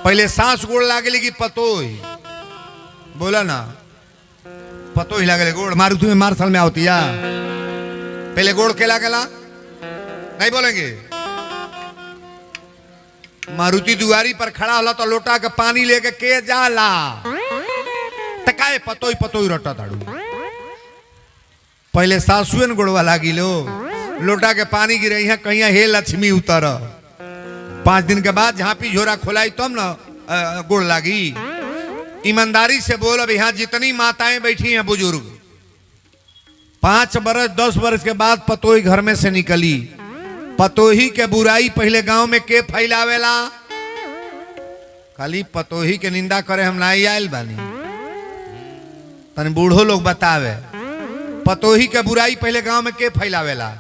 पहले सांस गोड़ लागेली कि पतोही, बोला ना पतोही लागेले गोड़। मारुति में मार्शल में होती है, पहले गोड़ के लागेला, नहीं बोलेंगे। मारुति दुआरी पर खड़ा होला तो लोटा के पानी लेके के जाला, तकाए पतोही पतोही रटा ताड़ू। पहले सासुएन गोड़वा लागी लो, लोटा के पानी गिरई है कहीं हे लक्ष्मी उतर। 5 दिन के बाद झांपी झोरा खोलाई तब न गोड़ लागी। ईमानदारी से बोल, अब यहाँ जितनी माताएं बैठी हैं बुजुर्ग, 5 बरस 10 बरस के बाद पतोही घर में से निकली। पतोही के बुराई पहले गांव में के फैलावेला? खाली पतोही के निंदा करे हम नहीं आयल बानी, तनी बूढ़ो लोग बतावे पतोही के बुराई पहले गांव में के फैलावेला?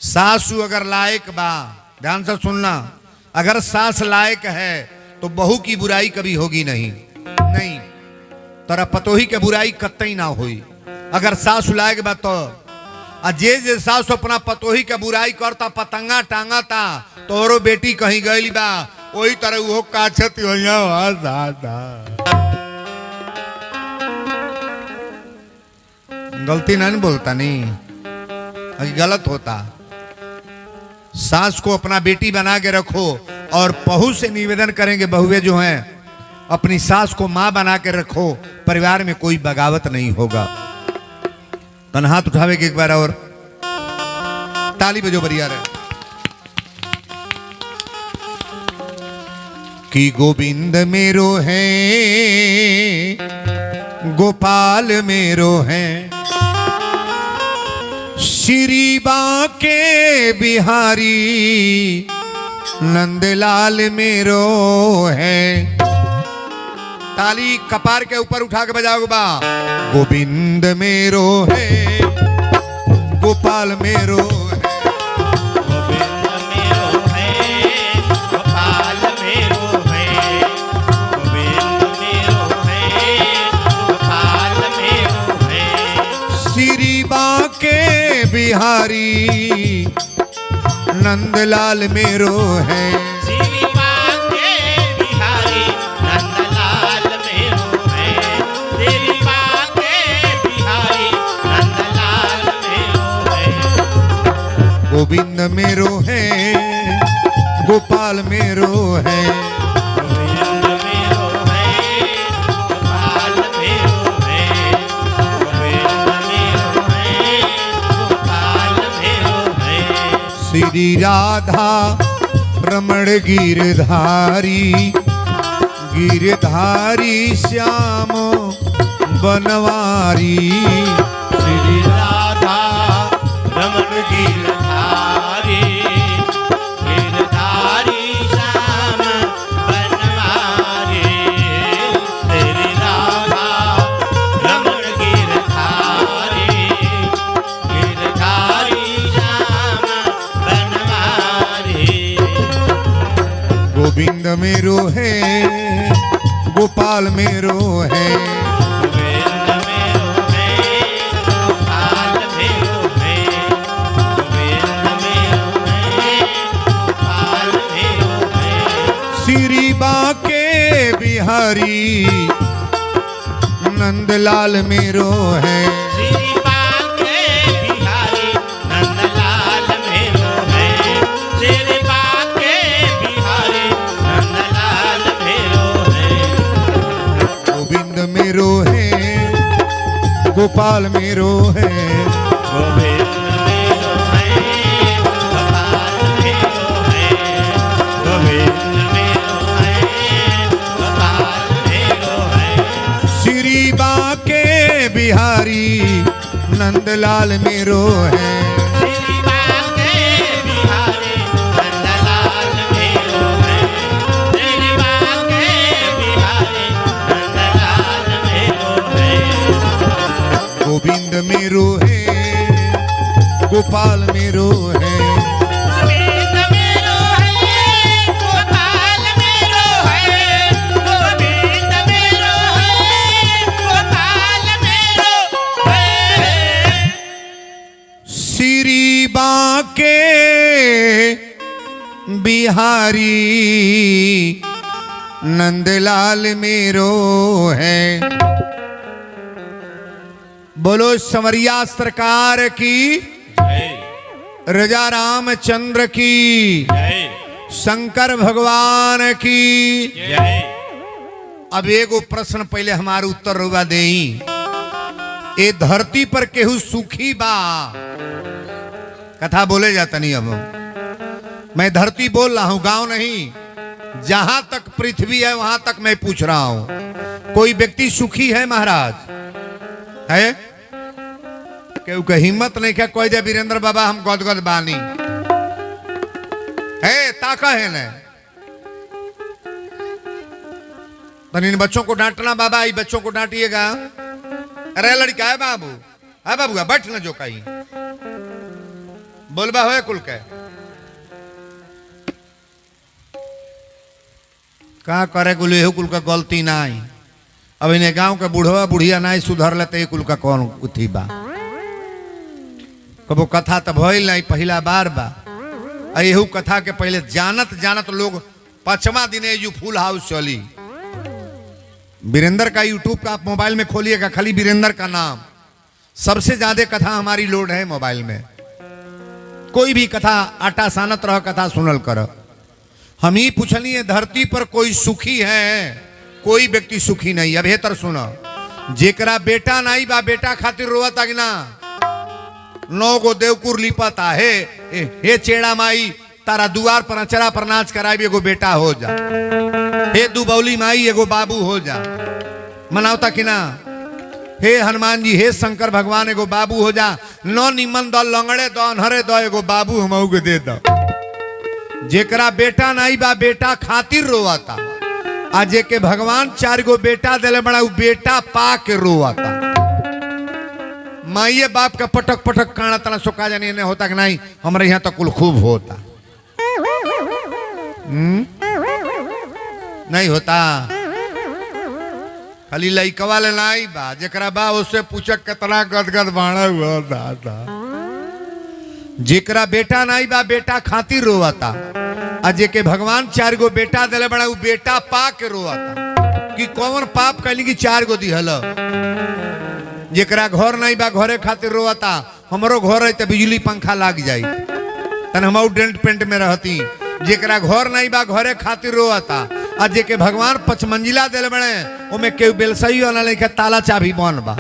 सासू अगर लायक बा, ध्यान से सुनना, अगर सास लायक है तो बहू की बुराई कभी होगी नहीं। नहीं तोरा पतोही के बुराई कतई ना हुई। अगर सासू लायक बा तो जे सासू अपना पतोही के बुराई करता, पतंगा टांगता, तोरो बेटी कहीं गई बा वही तरह वो काछत गलती नहीं बोलता, नहीं गलत होता। सास को अपना बेटी बना के रखो और बहू से निवेदन करेंगे, बहुएं जो हैं अपनी सास को मां बना के रखो, परिवार में कोई बगावत नहीं होगा। तन हाथ उठावे के एक बार और ताली बजो बढ़िया रहे। कि गोविंद मेरो है, गोपाल मेरो है, श्री बांके बिहारी नंदलाल मेरो है। ताली कपार के ऊपर उठा के बजाओगे बा। गोविंद मेरो है, गोपाल मेरो है, गोविंद मेरो है, गोपाल मेरो है, गोविंद मेरो है, गोपाल मेरो है, श्री बांके बिहारी नंदलाल मेरो है। श्री बांके बिहारी नंदलाल मेरो है, श्री बांके बिहारी नंदलाल मेरो है। गोविंद मेरो है, गोपाल मेरो है, गोविंद मेरो है, गोपाल मेरो है, गोविंद मेरो है, गोपाल मेरो है। श्री राधा रमण गिरधारी, गिरधारी श्याम बनवारी। श्री राधा रमण गिरधारी, गिरधारी श्याम बनवारी। श्री राधा रमण गिरधारी, गिरधारी श्याम बनवारी। गोविंद मेरो है, गोपाल मेरो है, गोविंद मेरो है, गोपाल मेरो है, गोविंद मेरो है, गोपाल मेरो है। श्री बांके बिहारी नंदलाल मेरो है। श्री बांके बिहारी नंदलाल मेरो है, श्री बांके बिहारी नंदलाल मेरो है। गोविंद मेरो है, गोपाल मेरो है, गोविंद मेरो है, गोपाल मेरो है, गोविंद मेरो है, गोपाल मेरो है। श्री बांके बिहारी नंदलाल मेरो है। श्री बांके बिहारी नंदलाल मेरो है, श्री बांके बिहारी नंदलाल मेरो है। गोविंद मेरो है, गोपाल मेरो है, गोविंद मेरो है, गोपाल मेरो है, गोविंद मेरो है, गोपाल मेरो है। श्री बांके बिहारी नंदलाल मेरो है। बोलो संवरिया सरकार की, राजा रामचंद्र की, शंकर भगवान की। अब एगो प्रश्न पहले हमारे उत्तर रुआ देई। ए धरती पर केहू सुखी बा? कथा बोले जाता नहीं। अब मैं धरती बोल रहा हूं, गांव नहीं। जहां तक पृथ्वी है वहां तक मैं पूछ रहा हूं, कोई व्यक्ति सुखी है महाराज? है केहू के हिम्मत नहीं क्या कोई दे वीरेंद्र बाबा हम गदगद बानी है? ताका है न? तो इन बच्चों को डांटना बाबा, ये बच्चों को डांटिएगा। अरे लड़का है बाबू, है बाबू बैठ न जो कहीं बोलबा हो कुल के का करे कुल एहू कुल का गलती नहीं। अब इन्हें गांव के बूढ़वा बुढ़िया नहीं सुधर लेते कुल का कौन उथी बा? कबो कथा तो भइल नहीं, पहला बार बा। एहू कथा के पहले जानत जानत लोग 5वां दिन यू फुल हाउस चली। वीरेंद्र का यूट्यूब का आप मोबाइल में खोलिएगा, खाली वीरेंद्र का नाम, सबसे ज्यादा कथा हमारी लोड है मोबाइल में। कोई भी कथा आटा सानत रह कथा सुनल कर। हम ही पूछनी है धरती पर कोई सुखी है? कोई व्यक्ति सुखी नहीं। अब बेहतर सुनो, जेकरा बेटा नहीं बा बेटा खातिर रोवता कि ना? 9 गो देवकुर लिपता है, हे चेड़ा माई तारा दुआर पर अचरा पर नाच कराई एगो बेटा हो जा। हे दुबौली माई एगो बाबू हो जा। मनावता कि ना? हे हनुमान जी, हे शंकर भगवान एगो बाबू हो जा। नो निमन दो, लंगड़े दो, अनहरे दो, एगो बाबू हमऊ के दे दो। जेकरा बेटा नहीं बा बेटा खातिर रोवाता, आ जेके भगवान 4 गो बेटा दिले बड़ा उ बेटा पा के रोवाता। माइये बाप का पटक पटक काना तना सुखा जानी ने होता कि नहीं? हमारे यहाँ तो कुल खूब होता। नहीं होता। खाली लइकवा ले नहीं बा, जेकरा बा उससे पूछक कितना गदगद बाड़ा हुआ दादा। जेकरा बेटा नहीं बा बेटा खातिर रोवाता, आ जेके भगवान 4 गो बेटा दिले बड़ा उ बेटा पा के रोवाता। कि कौन पाप कैली कि 4 गो दिहल? जेकरा घर नहीं बा घरे खातिर रोवाता। हमरो घर है तो बिजली पंखा लाग जाई तन हम डेंट पेंट में रहती। जेकरा घर नहीं बा घरे खातिर रोवाता, आ जेके भगवान 5 मंजिला दिले बड़े ओमे केहू बेलसई वाला नहीं के ताला चाबी बन बा।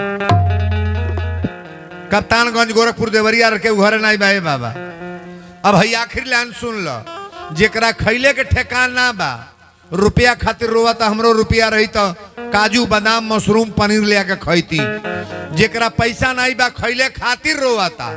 कप्तानगंज गोरखपुर देवरिया के घरे नहीं बा बाबा। अब है आखिर लाइन सुन लो, जेकरा खैले के ठेकान ना बा रुपया खातिर रोवाता। हमरो रुपया रही तो काजू बादाम मशरूम पनीर ले आके खैती। जेकरा पैसा नहीं बा खैले खातिर रोवाता,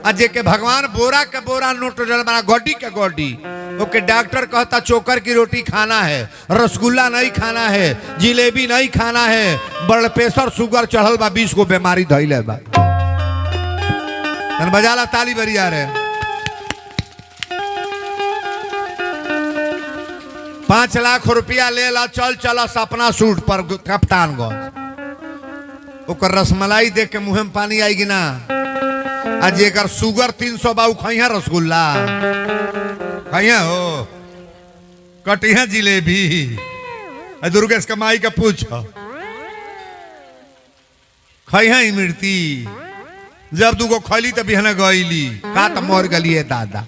आ जेके भगवान बोरा के बोरा नोट बना गोडी के गोडी ओके डॉक्टर कहता चोकर की रोटी खाना है, रसगुल्ला नहीं खाना है, जिलेबी नहीं खाना है, ब्लड प्रेशर शुगर चढ़ल बा, 20 गो बीमारी धइले बा। बजाला ताली बरिया रे। 5 लाख रुपया ले ला, चल चला सपना सूट पर कप्तानगंज। ओकर रसमलाई देख के मुंह में पानी आएगी ना? आज एकर शुगर 300 बा, खइहा रसगुल्ला, खइहा हो, कटिहा जिलेबी। दुर्गेश कमाई का पूछ खइहा इमरती। जब दूगो खैली तब बिहने गईली का त मर गलिए दादा।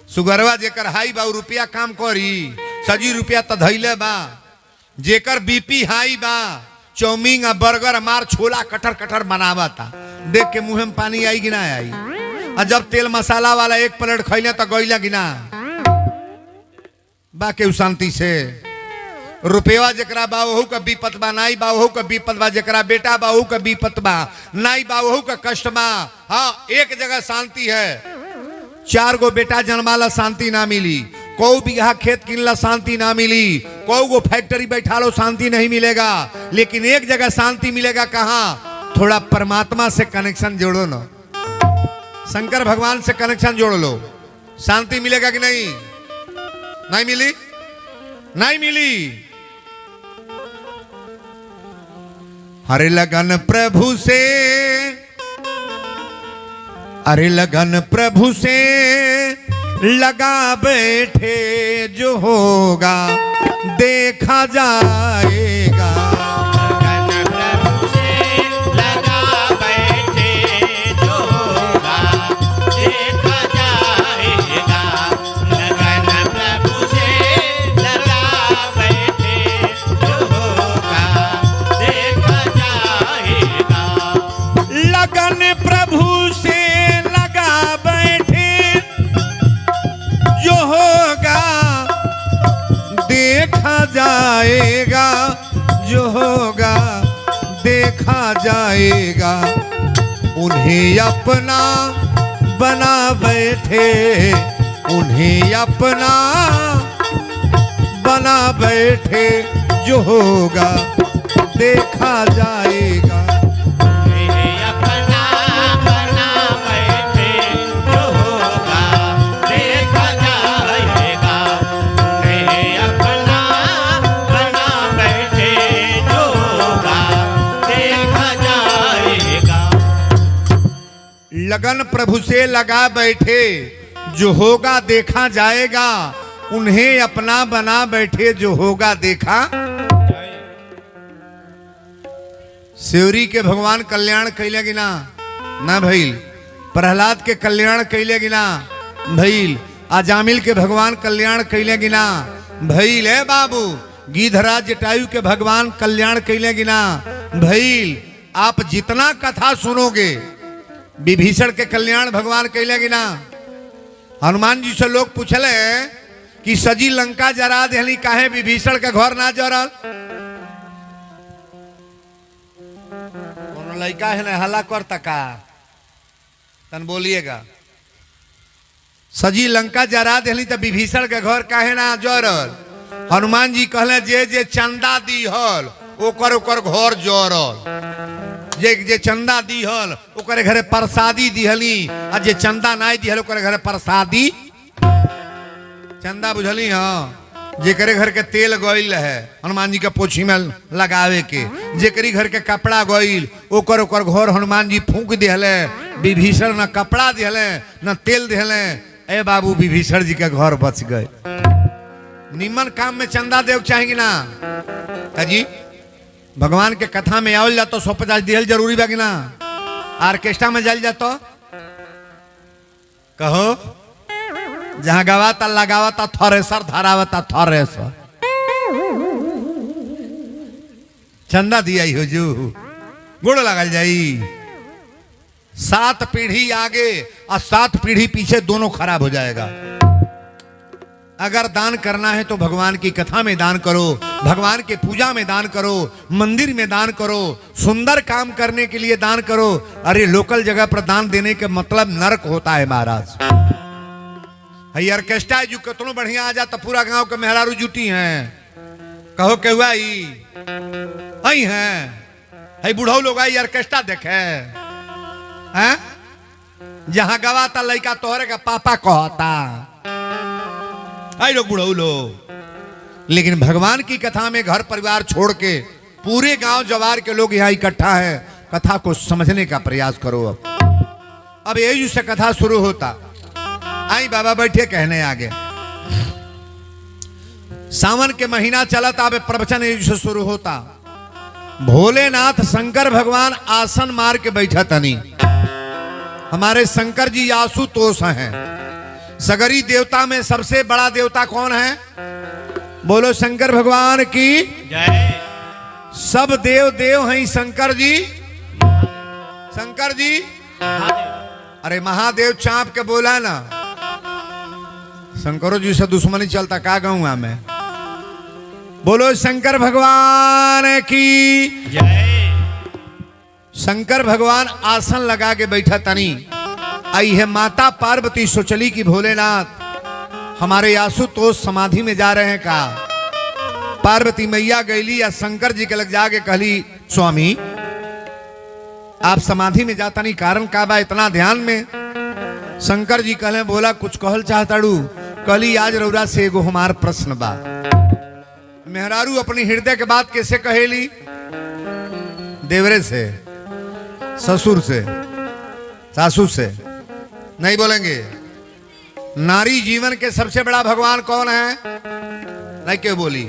सुगरवा जेकर हाई बा रुपया काम करी, सजी रुपया त धैले बा। जेकर बीपी हाई बा चाउमीन आ बर्गर मार छोला कटर कटर बनावता, देख के मुंह में पानी आई कि ना आई? आ जब तेल मसाला वाला 1 प्लेट खैले तो गईला कि ना? बा के शांति से रुपया जेकरा बा वहू का विपत बा, नाई बा वहू का विपत बा, जेकरा बेटा बा वहू का विपत बा, नाई बा वहू का कष्ट बा। हाँ, एक जगह शांति है। 4 गो बेटा जन्माला शांति ना मिली, को बीघा खेत किनला शांति ना मिली, को गो फैक्ट्री बैठा लो शांति नहीं मिलेगा। लेकिन एक जगह शांति मिलेगा, कहाँ? थोड़ा परमात्मा से कनेक्शन जोड़ो ना, शंकर भगवान से कनेक्शन जोड़ लो, शांति मिलेगा कि नहीं? नहीं मिली? नहीं मिली। हरे लगन प्रभु से, अरे लगन प्रभु से लगा बैठे जो होगा देखा जाएगा। लगन प्रभु से लगा बैठे जो होगा देखा जाएगा। लगन प्रभु से लगा बैठे जो होगा देखा जाएगा। लगन प्रभु से लगा बैठे जो होगा देखा जाएगा। जो होगा देखा जाएगा। उन्हें अपना बना बैठे, उन्हें अपना बना बैठे जो होगा देखा जाएगा। उन्हें अपना बना बैठे जो होगा देखा जाएगा। उन्हें अपना बना बैठे जो होगा देखा जाएगा। लगन प्रभु से लगा बैठे जो होगा देखा जाएगा। उन्हें अपना बना बैठे जो होगा देखा। शिवरी के भगवान कल्याण कैले गिना ना भइल, प्रहलाद के कल्याण कैले गिना भइल, अजामिल के भगवान कल्याण कैले गिना भइल। है बाबू, गिधराज जटायु के भगवान कल्याण कैले गिना भइल। आप जितना कथा सुनोगे, विभीषण के कल्याण भगवान कैले गिना। हनुमान जी से लोग पूछले कि सजी लंका जरा देहली, काहे विभीषण के घर ना जरल। कोनो लड़का है ना हल्ला कर तका तन बोलिएगा। सजी लंका जरा देहली तो विभीषण के घर काहे ना जरल। हनुमान जी कहले जे जे चंदा दीहल ओकर ओकर घर जरल। जे जे चंदा दीहल ओकर घरे प्रसादी दिहली, आ जे चंदा नहीं दिहल ओकर घरे प्रसादी। चंदा बुझली हाँ, जेकरे घर के तेल गइल है हनुमान जी के पोछी में लगावे के, जेकरी घर के कपड़ा गइल ओकर ओकर घर हनुमान जी फूंक दिहले। विभीषण न कपड़ा दिहले न तेल दिहले। ए बाबू, विभीषण जी के घर बच गए। निमन काम में चंदा देव चाहेंगे ना जी। भगवान के कथा में आवल जातो 150 दिहल जरूरी बा कि ना। ऑर्केस्ट्रा में जाल जातो कहो, जहां गवाता लगावता थरेसर धरावता थरेसर। चंदा दिया ही हो जो गुड़ लगल जाई। 7 पीढ़ी आगे और 7 पीढ़ी पीछे दोनों खराब हो जाएगा। अगर दान करना है तो भगवान की कथा में दान करो, भगवान के पूजा में दान करो, मंदिर में दान करो, सुंदर काम करने के लिए दान करो। अरे लोकल जगह पर दान देने का मतलब नरक होता है महाराज। हई ऑर्केस्ट्रा जो कितनो बढ़िया आ जाता, पूरा गांव के मेहरारू जुटी हैं। कहो के हुआ आई हैं, हई बुढ़ऊ लोग आई ऑर्केस्ट्रा देखे हैं। जहां गवाता लड़का तोहरे का पापा कहता, आई लोग बुढ़ऊ लोग। लेकिन भगवान की कथा में घर परिवार छोड़ के पूरे गांव जवार के लोग यहाँ इकट्ठा है। कथा को समझने का प्रयास करो। अब यही से कथा शुरू होता। आई बाबा बैठे कहने आगे। सावन के महीना चला था, अब प्रवचन से शुरू होता। भोलेनाथ शंकर भगवान आसन मार के बैठा तनी। हमारे शंकर जी आशुतोष हैं। सगरी देवता में सबसे बड़ा देवता कौन है? बोलो शंकर भगवान की जय। सब देव देव हैं शंकर जी। शंकर जी, अरे महादेव चाप के बोला ना। शंकरों जी से दुश्मनी चलता का गाऊंगा मैं। बोलो शंकर भगवान की जय। शंकर भगवान आसन लगा के बैठा तनी। आई है माता पार्वती सोचली की भोलेनाथ हमारे आशुतोष समाधि में जा रहे हैं का। पार्वती मैया गईली या शंकर जी के लग जाके कहली, स्वामी आप समाधि में जाता नहीं, कारण का बा इतना ध्यान में? शंकर जी कहले, बोला कुछ कहल चाहताड़ू? कहली आज रौरा से एगो हमार प्रश्न बा। मेहरारू अपनी हृदय के बात कैसे कहेली? देवरे से, ससुर से, सासू से नहीं बोलेंगे। नारी जीवन के सबसे बड़ा भगवान कौन है? नहीं क्यों बोली?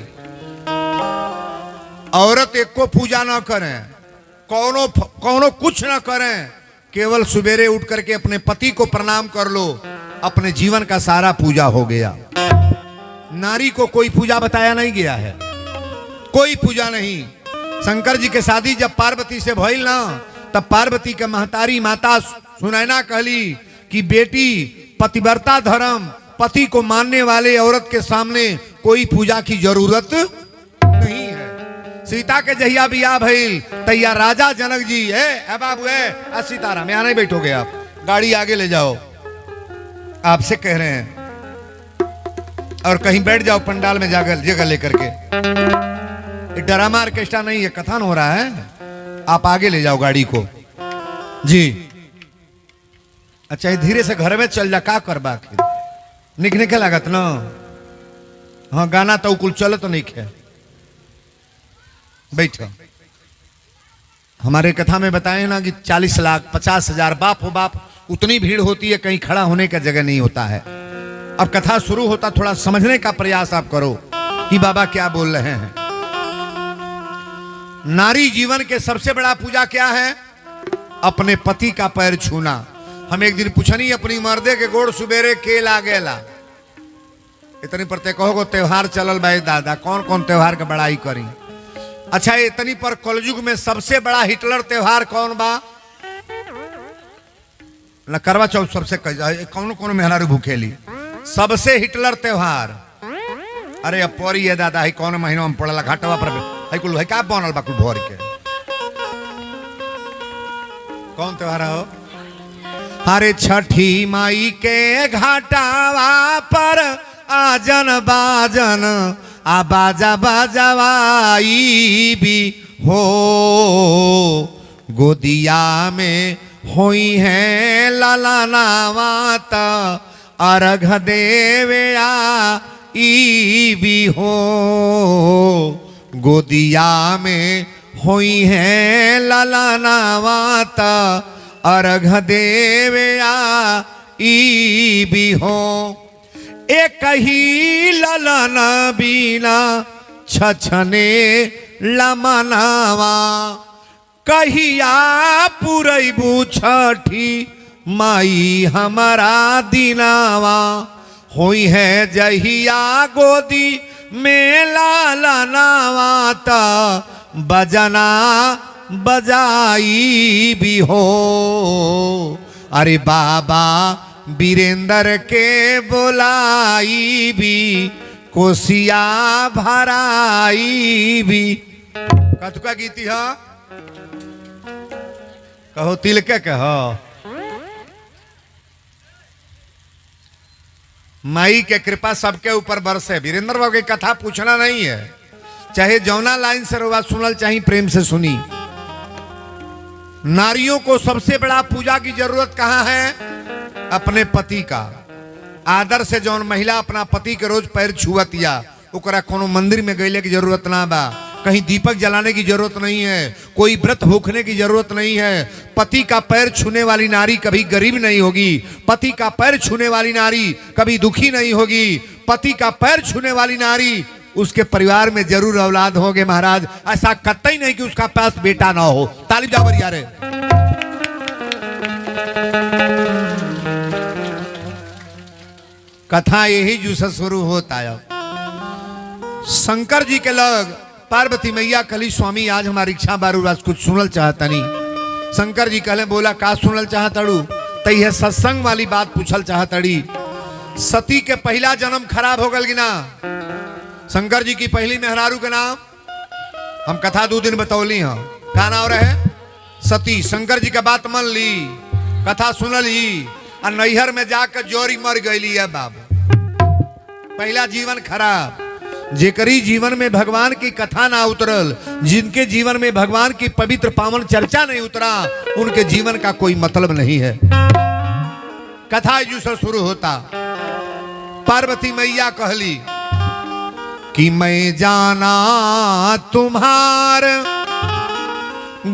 औरत एक को पूजा ना करें, कौनो कुछ ना करें, केवल सवेरे उठ करके अपने पति को प्रणाम कर लो, अपने जीवन का सारा पूजा हो गया। नारी को कोई पूजा बताया नहीं गया है, कोई पूजा नहीं। शंकर जी के शादी जब पार्वती से भइल ना, तब पार्वती के महतारी माता सुनैना कहली कि बेटी, पतिव्रता धर्म, पति को मानने वाले औरत के सामने कोई पूजा की जरूरत नहीं है। सीता के जहिया बियाह भइल तैया राजा जनक जी है बाबू है सीताराम, यहां नहीं बैठोगे आप, गाड़ी आगे ले जाओ, आपसे कह रहे हैं, और कहीं बैठ जाओ पंडाल में जाकर जगह लेकर के। ड्रामा ऑर्केस्ट्रा नहीं है, कथन हो रहा है, आप आगे ले जाओ गाड़ी को जी। अच्छा धीरे से घर में चल जा, का करबा निकने के लागत ना। हाँ गाना तो कुल चलो तो नहीं है, बैठो। हमारे कथा में बताए ना कि 40 लाख 50 हजार, बाप हो बाप, उतनी भीड़ होती है, कहीं खड़ा होने का जगह नहीं होता है। अब कथा शुरू होता, थोड़ा समझने का प्रयास आप करो कि बाबा क्या बोल रहे हैं। नारी जीवन के सबसे बड़ा पूजा क्या है? अपने पति का पैर छूना। हम एक दिन पूछनी अपनी मर्दे के गोड़ सुबेरे के लागेला, इतनी पर ते कहो त्योहार चलल भाई दादा, कौन कौन त्योहार का बड़ाई करी। अच्छा इतनी पर कलयुग में सबसे बड़ा हिटलर त्योहार कौन बा? न करवा चौथ सबसे कौन कौन मेहरारू भूखेली, सबसे हिटलर त्योहार। अरे अब पौरी है दादा, ही कौन महीना में पड़ला घाटवा पर है कुल है का बनल बा कुल भोर के, कौन त्योहार हो? अरे छठी माई के घाटावा पर आजन बाजन आ बाजा बाजवाई भी हो, गोदिया में होई है लाला नावाता अर्घ देवया ई भी हो, गोदिया में होई है लाला नावाता अर्घ देवया ई भी हो। एक ही ललन बीना छछने लमनावा, कहिया पुरैबू छठी माई हमारा दिनावा, होई है जहिया गोदी में लालनावा ता बजना बजाई भी हो। अरे बाबा वीरेंद्र के बोलाई भी, कोसिया भराई भी। कथुका गीती है, कहो तिल के कहो। माई के कृपा सबके ऊपर बरसे। वीरेंद्र बाबू की कथा पूछना नहीं है, चाहे जौना लाइन से रोवा सुनल चाहे प्रेम से सुनी। नारियों को सबसे बड़ा पूजा की जरूरत कहाँ है? अपने पति का। आदर से जौन महिला अपना पति के रोज पैर छुअतिया, ओकरा कोनो मंदिर में गईले की जरूरत ना बा, कहीं दीपक जलाने की जरूरत नहीं है, कोई व्रत भूखने की जरूरत नहीं है। पति का पैर छूने वाली नारी कभी गरीब नहीं होगी, पति का पैर छूने वाली नारी कभी दुखी नहीं होगी, पति का पैर छूने वाली नारी उसके परिवार में जरूर औलाद होगे। महाराज ऐसा कतई नहीं कि उसका पास बेटा ना हो। तालिब जावर यारे। कथा यही जो से शुरू होता है। शंकर जी के लग पार्वती मैया कली स्वामी आज हमारी इच्छा बारू राज कुछ सुनल चाहता नहीं। शंकर जी कहले बोला का सुनल चाहतड़ू? तो यह सत्संग वाली बात पूछल चाहतड़ी। सती के पहला जन्म खराब हो गल कि ना? शंकर जी की पहली मेहरारू के नाम हम कथा 2 दिन बतौली हैं, का नाम रहे? सती। शंकर जी का बात मन ली, कथा सुनली, और नैहर में जाकर जोरी मर गई है बाबू। पहला जीवन खराब। जेकरी जीवन में भगवान की कथा ना उतरल, जिनके जीवन में भगवान की पवित्र पावन चर्चा नहीं उतरा, उनके जीवन का कोई मतलब नहीं है। कथा जू से शुरू होता। पार्वती मैया कहली कि मैं जाना तुम्हार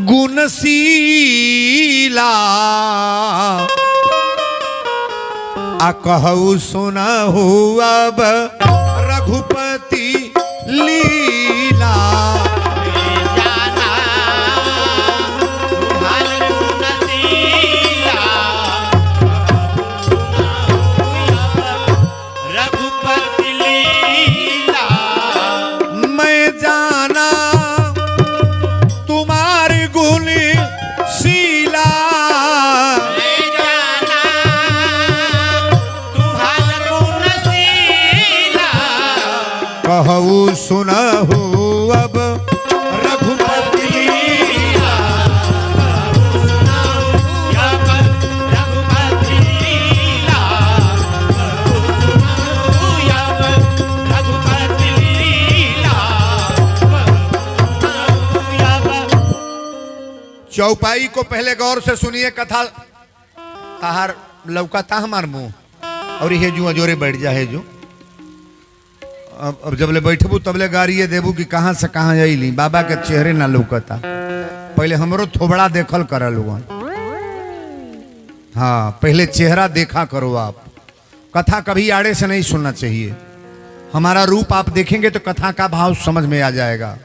गुणशीला, आ कहू सुनहु अब रघुपति लीला। सुनहु अब रघुपति लीला कहूँ सुनाऊँ अब रघुपति लीला कहूँ सुनाऊँ अब रघुपति लीला कहूँ सुनाऊँ अब। चौपाई को पहले गौर से सुनिए कथा। ताहार लौकाता हमार मुंह और ये जो अजोरे बैठ जा है जो अब जब ले बैठबू तब ले गाड़िए देबू कि कहाँ से कहाँ अली। बाबा के चेहरे ना लौकता, पहले हमरो थोबड़ा देखल कर लोगन। हाँ, पहले चेहरा देखा करो आप। कथा कभी आड़े से नहीं सुनना चाहिए। हमारा रूप आप देखेंगे तो कथा का भाव समझ में आ जाएगा।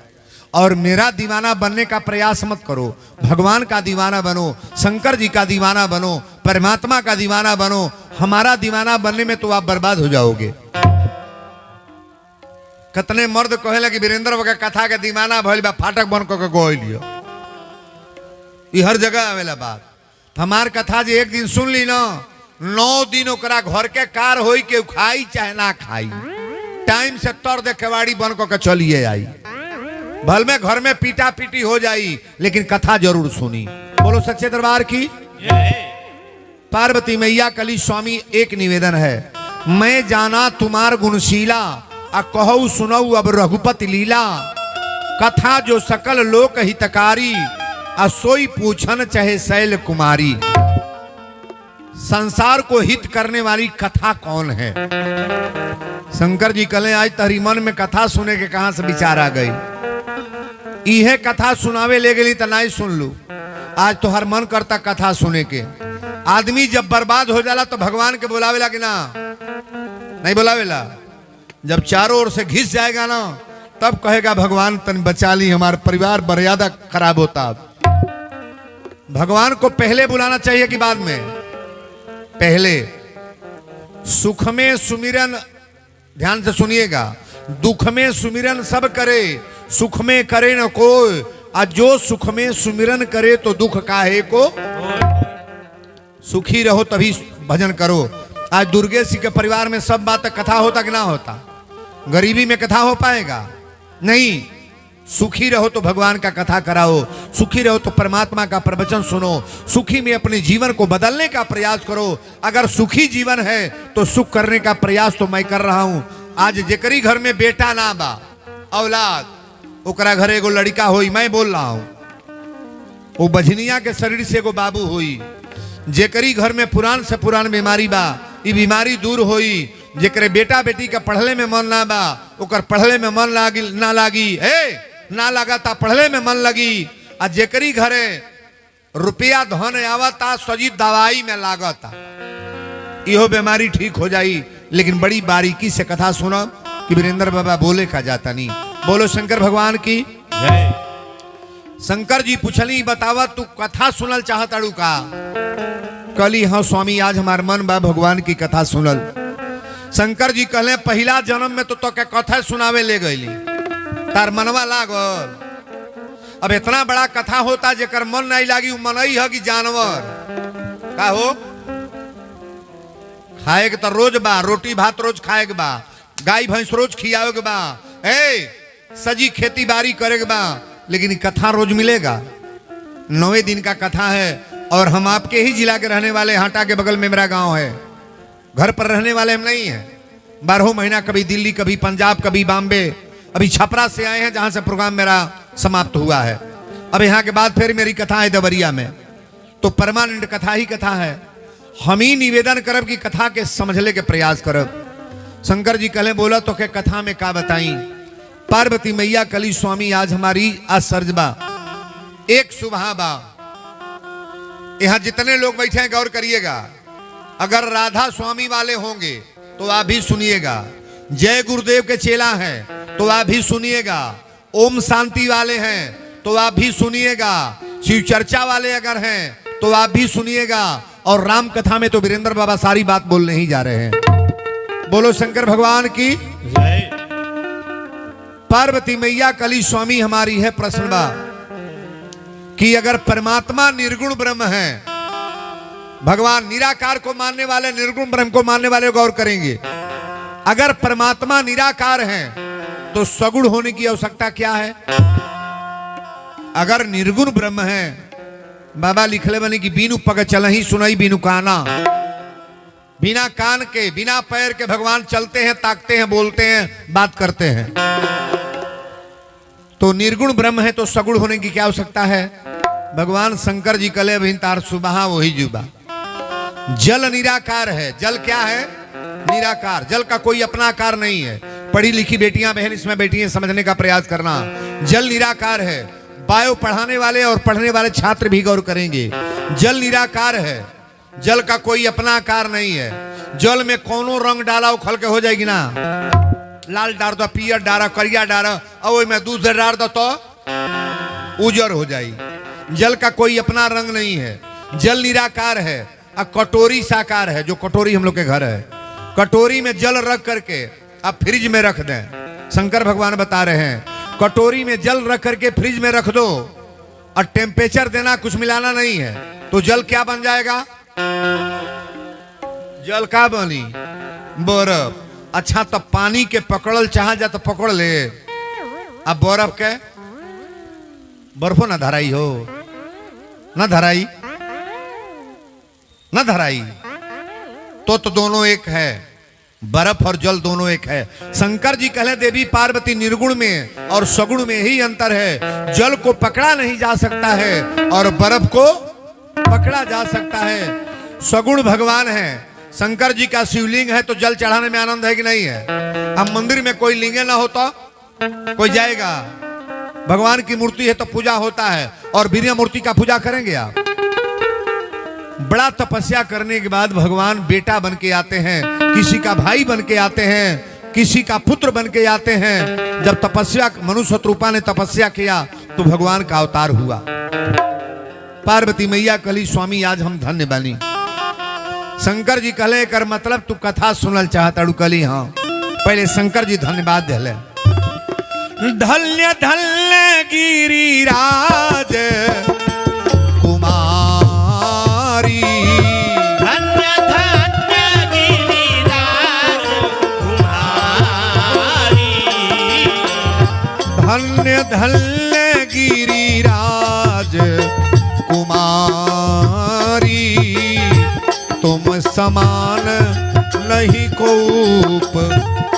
और मेरा दीवाना बनने का प्रयास मत करो, भगवान का दीवाना बनो, शंकर जी का दीवाना बनो, परमात्मा का दीवाना बनो। हमारा दीवाना बनने में तो आप बर्बाद हो जाओगे। कितने मर्द कहेला कि वीरेंद्र बाबा के कथा के दीवाना भइल बा, फाटक बन के गोइलियो। ये हर जगह आवेला बात। हमार कथा जे एक दिन सुन ली ना, 9 दिन ओकरा घर के कार होई के खाई चाहे ना खाई, टाइम से तर दे केवाड़ी बन के चलिए आई। भल में घर में पीटा पीटी हो जाई, लेकिन कथा जरूर सुनी। बोलो सच्चे दरबार की। पार्वती मैया कली स्वामी एक निवेदन है, मैं जाना तुम्हार गुणशीला आ कहू सुनऊ अब रघुपति लीला। कथा जो सकल लोक हितकारी आ सोई पूछन चाहे शैल कुमारी। संसार को हित करने वाली कथा कौन है? शंकर जी कले आज तहरी मन में कथा सुने के कहां से विचार आ गई। इहे कथा सुनावे ले गई तो नहीं सुन लू। आज तो हर मन करता कथा सुने के। आदमी जब बर्बाद हो जाला तो भगवान के बुलावेला कि ना? नहीं बुलावेला। जब चारों ओर से घिस जाएगा ना, तब कहेगा भगवान तन बचा ली, हमारा परिवार मर्यादा खराब होता। भगवान को पहले बुलाना चाहिए कि बाद में? पहले। सुख में सुमिरन, ध्यान से सुनिएगा, दुख में सुमिरन सब करे, सुख में करे न कोई। आज जो सुख में सुमिरन करे तो दुख काहे को। सुखी रहो तभी भजन करो। आज दुर्गेश जी के परिवार में सब बात कथा होता कि ना होता? गरीबी में कथा हो पाएगा? नहीं। सुखी रहो तो भगवान का कथा कराओ, सुखी रहो तो परमात्मा का प्रवचन सुनो, सुखी में अपने जीवन को बदलने का प्रयास करो। अगर सुखी जीवन है तो सुख करने का प्रयास तो मैं कर रहा हूं। आज जेकरी घर में बेटा ना बा, औलाद, ओकरा घर एगो लड़का होई, मैं बोल रहा हूं। वो बझनिया के शरीर से एगो बाबू होई। जेकरी घर में पुरान से पुरान बीमारी बा, ये बीमारी दूर होई। जेकरे बेटा बेटी का पढ़ले में मन ना बा, ओकर पढ़ले में मन ना लागी, ना लगाता पढ़ले में मन लगी। आ जेकरी घरे रुपया धन आवता, सजी दवाई में लागता, इहो बीमारी ठीक हो जाई। लेकिन बड़ी बारीकी से कथा सुनो कि वीरेंद्र बाबा बोले का जाता नहीं। बोलो शंकर भगवान की। शंकर जी पूछली, बतावा तू कथा सुनल चाहताड़ू का? कली हाँ स्वामी, आज हमार मन बा भगवान की कथा सुनल। शंकर जी कहले, पहला जन्म में तो के कथा सुनावे ले गईली, तार मनवा लागल। अब इतना बड़ा कथा होता जेकर मन नहीं लागी, वो मन ही है कि जानवर का हो। खाए के तो रोज बा, रोटी भात रोज खाए के बा, गाय भैंस रोज खियावे के बा, सजी खेती बाड़ी करे के बा, लेकिन कथा रोज मिलेगा? 9वें दिन का कथा है। और हम आपके ही जिला के रहने वाले, हाटा के बगल में मेरा गांव है। घर पर रहने वाले हम नहीं हैं। 12 महीना कभी दिल्ली, कभी पंजाब, कभी बॉम्बे, अभी छपरा से आए हैं जहां से प्रोग्राम मेरा समाप्त हुआ है। अब यहाँ के बाद फिर मेरी कथा है देवरिया में, तो परमानेंट कथा ही कथा है। हम ही निवेदन करब कि कथा के समझले के प्रयास करब। शंकर जी कहले, बोला तो के कथा में का बताई। पार्वती मैया कली स्वामी आज हमारी आसर्जबा एक सुबह बा। यहां जितने लोग बैठे हैं गौर करिएगा। अगर राधा स्वामी वाले होंगे तो आप भी सुनिएगा, जय गुरुदेव के चेला हैं तो आप भी सुनिएगा, ओम शांति वाले हैं तो आप भी सुनिएगा, शिव चर्चा वाले अगर हैं तो आप भी सुनिएगा, और राम कथा में तो वीरेंद्र बाबा सारी बात बोलने ही जा रहे हैं। बोलो शंकर भगवान की। पार्वती मैया कली स्वामी हमारी है प्रश्न बा कि अगर परमात्मा निर्गुण ब्रह्म है, भगवान निराकार को मानने वाले, निर्गुण ब्रह्म को मानने वाले गौर करेंगे। अगर परमात्मा निराकार हैं तो सगुण होने की आवश्यकता क्या है? अगर निर्गुण ब्रह्म है, बाबा लिखले बने कि बीनु पग चलही सुनई बीनु काना, बिना कान के बिना पैर के भगवान चलते हैं, ताकते हैं, बोलते हैं, बात करते हैं। तो निर्गुण ब्रह्म है तो सगुण होने की क्या आवश्यकता है? भगवान शंकर जी कले अभिनतार सुबह वही जुबा। जल निराकार है। जल क्या है? निराकार। जल का कोई अपना आकार नहीं है। पढ़ी लिखी बेटियां बहन इसमें बैठी हैं, समझने का प्रयास करना। जल निराकार है। बायो पढ़ाने वाले और पढ़ने वाले छात्र भी गौर करेंगे। जल निराकार है। जल का कोई अपना आकार नहीं है। जल में कोनो रंग डाला उखल के हो जाएगी ना, लाल डाल दो, पियर डारा, करिया डारा, और में दूध डाल दो तो उजर हो जाएगी। जल का कोई अपना रंग नहीं है। जल निराकार है। कटोरी साकार है। जो कटोरी हम लोग के घर है, कटोरी में जल रख करके आप फ्रिज में रख दें। शंकर भगवान बता रहे हैं कटोरी में जल रख करके फ्रिज में रख दो और टेम्परेचर देना, कुछ मिलाना नहीं है, तो जल क्या बन जाएगा? जल का बनी? बर्फ। अच्छा, तो पानी के पकड़ल चाह जा तो पकड़ ले, अब बर्फ के बर्फो ना धराई हो, ना धराई, ना धराई, तो दोनों एक है। बर्फ और जल दोनों एक है। शंकर जी कहले देवी पार्वती निर्गुण में और सगुण में ही अंतर है। जल को पकड़ा नहीं जा सकता है और बर्फ को पकड़ा जा सकता है। सगुण भगवान है। शंकर जी का शिवलिंग है तो जल चढ़ाने में आनंद है कि नहीं है? अब मंदिर में कोई लिंगे ना हो तो कोई जाएगा? भगवान की मूर्ति है तो पूजा होता है, और बिना मूर्ति का पूजा करेंगे आप? बड़ा तपस्या करने के बाद भगवान बेटा बन के आते हैं, किसी का भाई बन के आते हैं, किसी का पुत्र बन के आते हैं। जब तपस्या मनुष्य रूपा ने तपस्या किया तो भगवान का अवतार हुआ। पार्वती मैया कहली स्वामी आज हम धन्य बनी। शंकर जी कहले कर मतलब तू कथा सुनल चाहता? कहली हाँ। पहले शंकर जी धन्यवाद दिले। धन्य धन्य गिरिराज कुमारी, धन्य धन्य गिरिराज कुमारी, धन्य धन्य गिरिराज कुमारी, तुम समान नहीं को उपकारी।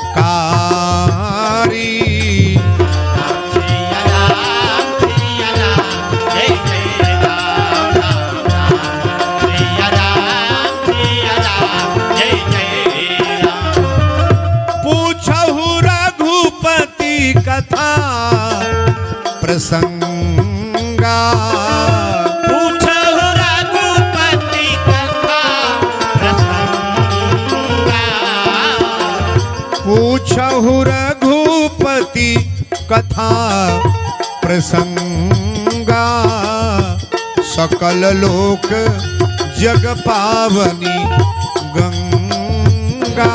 कथा प्रसंगा, पूछो रघुपति कथा प्रसंगा, पूछो रघुपति कथा प्रसंगा, सकल लोक जग पावनी गंगा।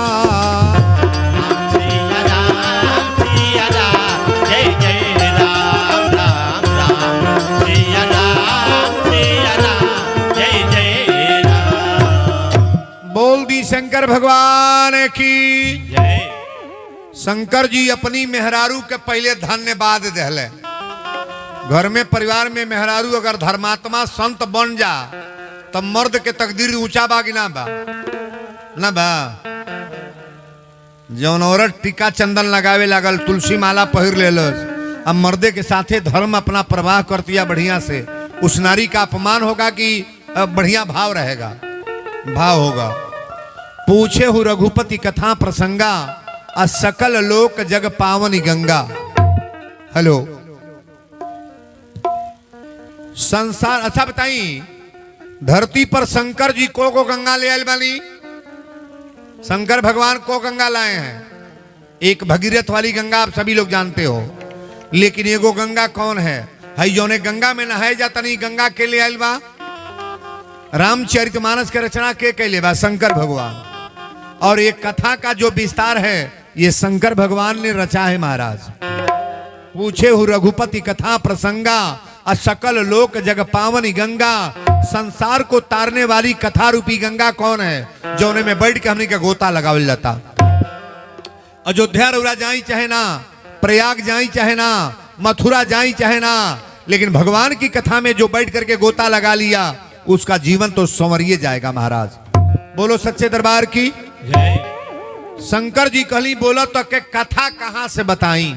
शंकर भगवान की जय। शंकर जी अपनी मेहरारू के पहले धन्यवाद दहले। घर में परिवार में मेहरारू अगर धर्मात्मा संत बन जा तब मर्द के तकदीर ऊंचा बा कि ना बा? ना बा। जौन औरत टीका चंदन लगावे लागल, तुलसी माला पहिर लेलस, अब मर्दे के साथे धर्म अपना प्रवाह करतिया बढ़िया से, उस नारी का अपमान होगा कि बढ़िया भाव रहेगा? भाव होगा। पूछे हु रघुपति कथा प्रसंगा, आ सकल लोक जग पावनी गंगा। हेलो संसार। अच्छा बताई, धरती पर शंकर जी को गंगा ले आयल बानी? शंकर भगवान को गंगा लाए हैं? एक भगीरथ वाली गंगा आप सभी लोग जानते हो, लेकिन एगो गंगा कौन है? हई जौने गंगा में नहाए जाता नहीं, गंगा के ले आयल बा? रामचरितमानस के रचना के कैले बा? शंकर भगवान। और ये कथा का जो विस्तार है ये शंकर भगवान ने रचा है महाराज। पूछे हु रघुपति कथा प्रसंगा, सकल लोक जग पावनी गंगा। संसार को तारने वाली कथा रूपी गंगा कौन है? जौने में बैठ के हमने का गोता लगावल जाता। अयोध्या रउरा जाई चाहे ना, प्रयाग जाई चाहे ना, मथुरा जाई चाहे ना, लेकिन भगवान की कथा में जो बैठ करके गोता लगा लिया उसका जीवन तो संवरिए जाएगा महाराज। बोलो सच्चे दरबार की जय। शंकर जी कहली बोलो तो के कथा कहां से बताई।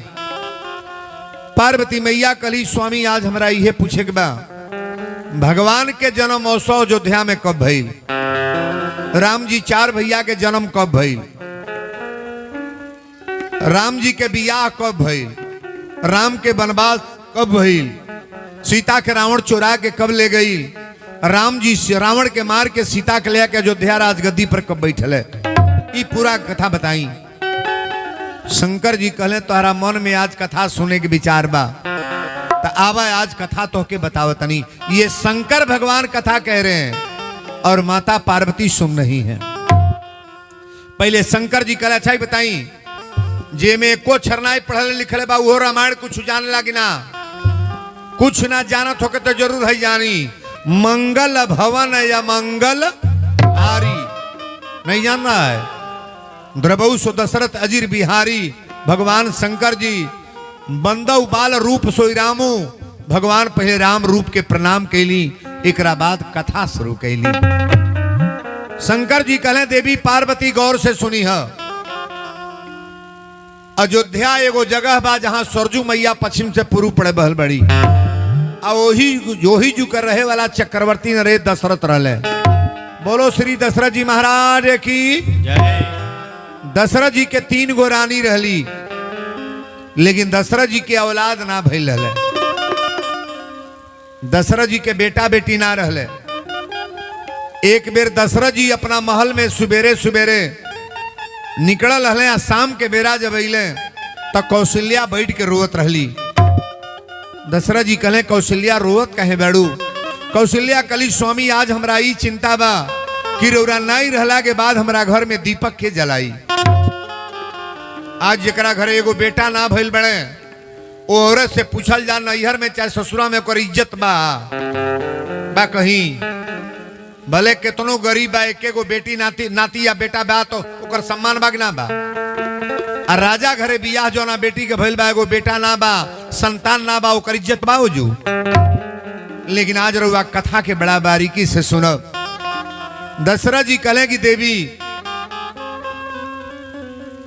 पार्वती मैया कहली स्वामी आज हमरा यह पूछे के बा भगवान के जन्म महोत्सव अयोध्या में कब भइल, राम जी 4 भैया के जन्म कब भइल, राम जी के बियाह कब भइल, राम के वनवास कब भइल, सीता के रावण चुरा के कब ले गई, राम जी रावण के मार के सीता के ले के अयोध्या राजगद्दी पर कब बैठले, ये पूरा कथा बताई। शंकर जी कहले तोहरा मन में आज कथा सुने के विचार बा तो आवा आज कथा तो के बताओ तनी। ये शंकर भगवान कथा कह रहे हैं और माता पार्वती सुन रही हैं। पहले शंकर जी कहले अच्छा ही बताई जे में एको छरनाई पढ़ले लिखले बा वो रामायण कुछ जाने लगी ना, कुछ ना जानत होके तो जरूर है जानी। मंगल भवन या मंगल हारी नहीं जानना है। द्रबहु सो दशरथ अजीर बिहारी भगवान शंकर जी बंदौ बाल रूप सोई रामू। भगवान पहले राम रूप के प्रणाम कैली, एक बाद कथा शुरू कैली। शंकर जी कहले देवी पार्वती गौर से सुनी है। अयोध्या एगो जगह बा जहां सरजू मैया पश्चिम से पूर्व पड़े बहल बड़ी और वही जू कर रहे वाला चक्रवर्ती नरेश दशरथ रहले। बोलो श्री दशरथ जी महाराज की जय। दशरथ जी के 3 गो रानी रहली, लेकिन दशरथ जी के औलाद ना भइल रहले। दशरथ जी के बेटा बेटी ना रहले। एक बेर दशरथ जी अपना महल में सुबेरे सुबेरे निकलल रहले, शाम के बेरा जब अइले तो कौशल्या बैठ के रोवत रहली। दशरथ जी कहले कौशल्या रोवत कहे बेड़ू। कौशल्या कहली स्वामी आज हमरा ई चिंता बा कि रौरा नहीं रहला के बाद हमरा घर में दीपक के जलाई। आज जरा घरे एगो बेटा ना भइल बड़े ओ औरत से पूछल जा नैहर में चाहे ससुरा में ओकर इज्जत बा कहीं भले केतनो गरीब बा, एक एगो बेटी नाती या बेटा बा तो ओकर सम्मान बा कि ना बा। आ राजा घरे बियाह जो ना बेटी के भइल बा, एगो बेटा ना बा, संतान ना बा, ओकर इज्जत बा हो जू। लेकिन आज रउआ कथा के बड़ा बारीकी से सुनब। दशरथ जी कहले कि देवी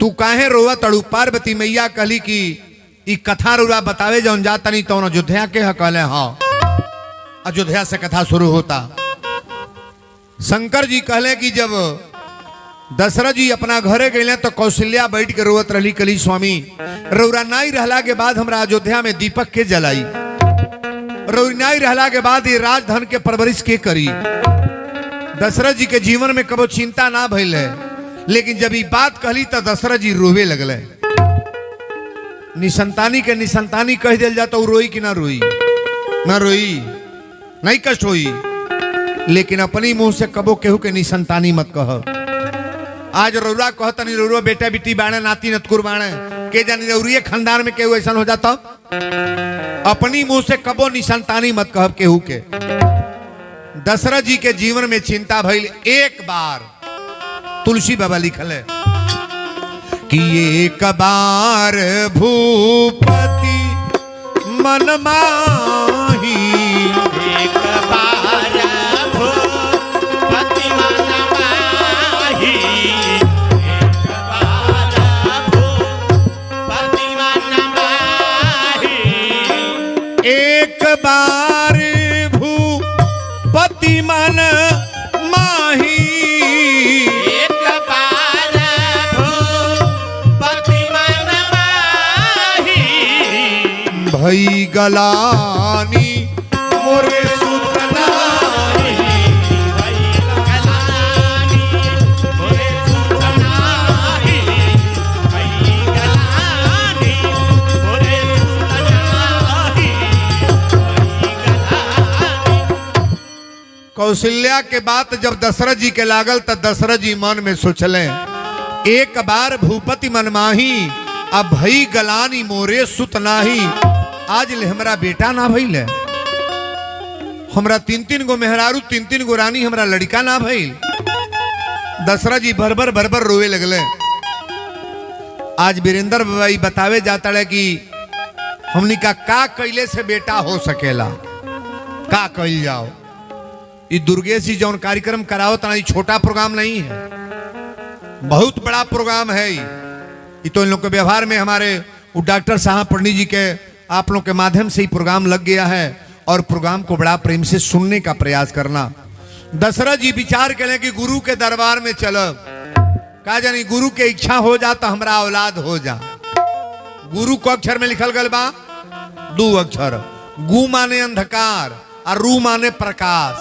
तू काहे रोवत अड़ू। पार्वती मैया कहली कि ई कथा रउआ बतावे जौन जाता नहीं तो अयोध्या के ह कहले हाँ अयोध्या से कथा शुरू होता। शंकर जी कहले कि जब दशरथ जी अपना घरे गए तो कौशल्या बैठ के रोवत रही। कली स्वामी रौरा नहीं रहला के बाद हमरा अयोध्या में दीपक के जलाई, रौरा नहीं रहला के बाद ये राजधन के परवरिश के करी। दशरथ जी के जीवन में कबो चिंता ना भइल है, लेकिन जब ये बात कहली तो दशरथ जी रोवे लगले। निसंतानी के निसंतानी कह दिल जाता रोई कि ना रोई, ना रोई नहीं कष्ट होई, लेकिन अपनी मुंह से कबो केहू के निसंतानी मत कह। आज रौरा कहता नहीं रौरा बेटा बेटी बाणे नाती नतकुर बाणे के जानी रौरिये खानदान में केहू ऐसा हो जाता। अपनी मुंह से कबो निसंतानी मत कह केहू के। दशरथ जी के जीवन में चिंता भइल। एक बार तुलसी बाबा लिखल है कि एक बार भूपति मन माही, एक बार भूपति मन माही, एक बार भूपति मन माही, एक बार भूपति मन माही, एक बार भूपति मन माही, भई गलानी मोरे सुतनाही, भई गलानी मोरे सुतनाही, भई गलानी मोरे सुतनाही, भई गलानी। कौशल्या के बात जब दशरथ जी के लागल तो दशरथ जी मन में सोचले एक बार भूपति मन माही अब भई गलानी मोरे सुत नाही। आज ले हमरा बेटा ना भइल, हमरा 3-3 गो मेहरारू 3-3 गो रानी, हमरा लड़का ना भइल। दशरथ जी भरभर रोवे लगले। आज वीरेंद्र भाई बतावे जाता है कि हमनी का कैले से बेटा हो सकेला, का कल जाओ। ये दुर्गेश जी जौन कार्यक्रम कराओ तना छोटा प्रोग्राम नहीं है, बहुत बड़ा प्रोग्राम है। ये तो इन लोग के व्यवहार में हमारे वो डॉक्टर साहब पंडित जी के आप लोग के माध्यम से ही प्रोग्राम लग गया है और प्रोग्राम को बड़ा प्रेम से सुनने का प्रयास करना। दशरथ जी विचार करें कि गुरु के दरबार में चलो, का जानी गुरु के इच्छा हो जा तो हमारा औलाद हो जा। गुरु को अक्षर में लिखल गल बा 2 अक्षर, गु माने अंधकार और रू माने प्रकाश।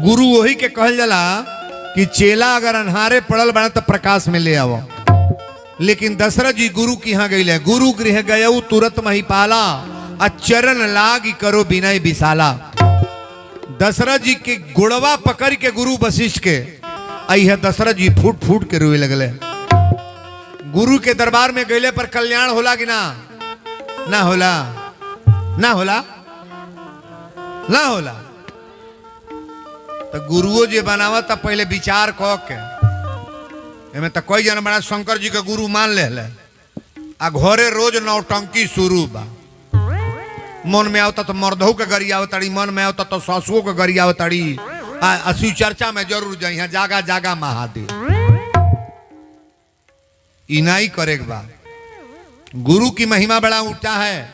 गुरु वही के कहल जाला कि चेला अगर अन्हारे पड़ल बना तो प्रकाश में ले आओ। लेकिन दशरथ जी गुरु की यहाँ गई, गुरु गृह गयऊ तुरंत महिपाला, अचरण लाग करो विनय विशाला। दशरथ जी के गुड़वा पकड़ के गुरु वशिष्ठ के आई है, दशरथ जी फूट फूट के रोए लगले। गुरु के दरबार में गईले पर कल्याण होला कि ना? ना होला, ना होला, ना होला। तो गुरुओ जे बनावा तब पहले विचार क के एमे तो कोई जन बड़ा शंकर जी के गुरु मान ले आ घरे रोज नौटंकी शुरू बा। मन में आवता तो मर्दों के गरी आवताड़ी, मन में आवता तो सासुओं के गरी आवताड़ी। शिव चर्चा में जरूर जाई, यहाँ जागा जागा महादेव। इनाई करे बा। गुरु की महिमा बड़ा ऊंचा है।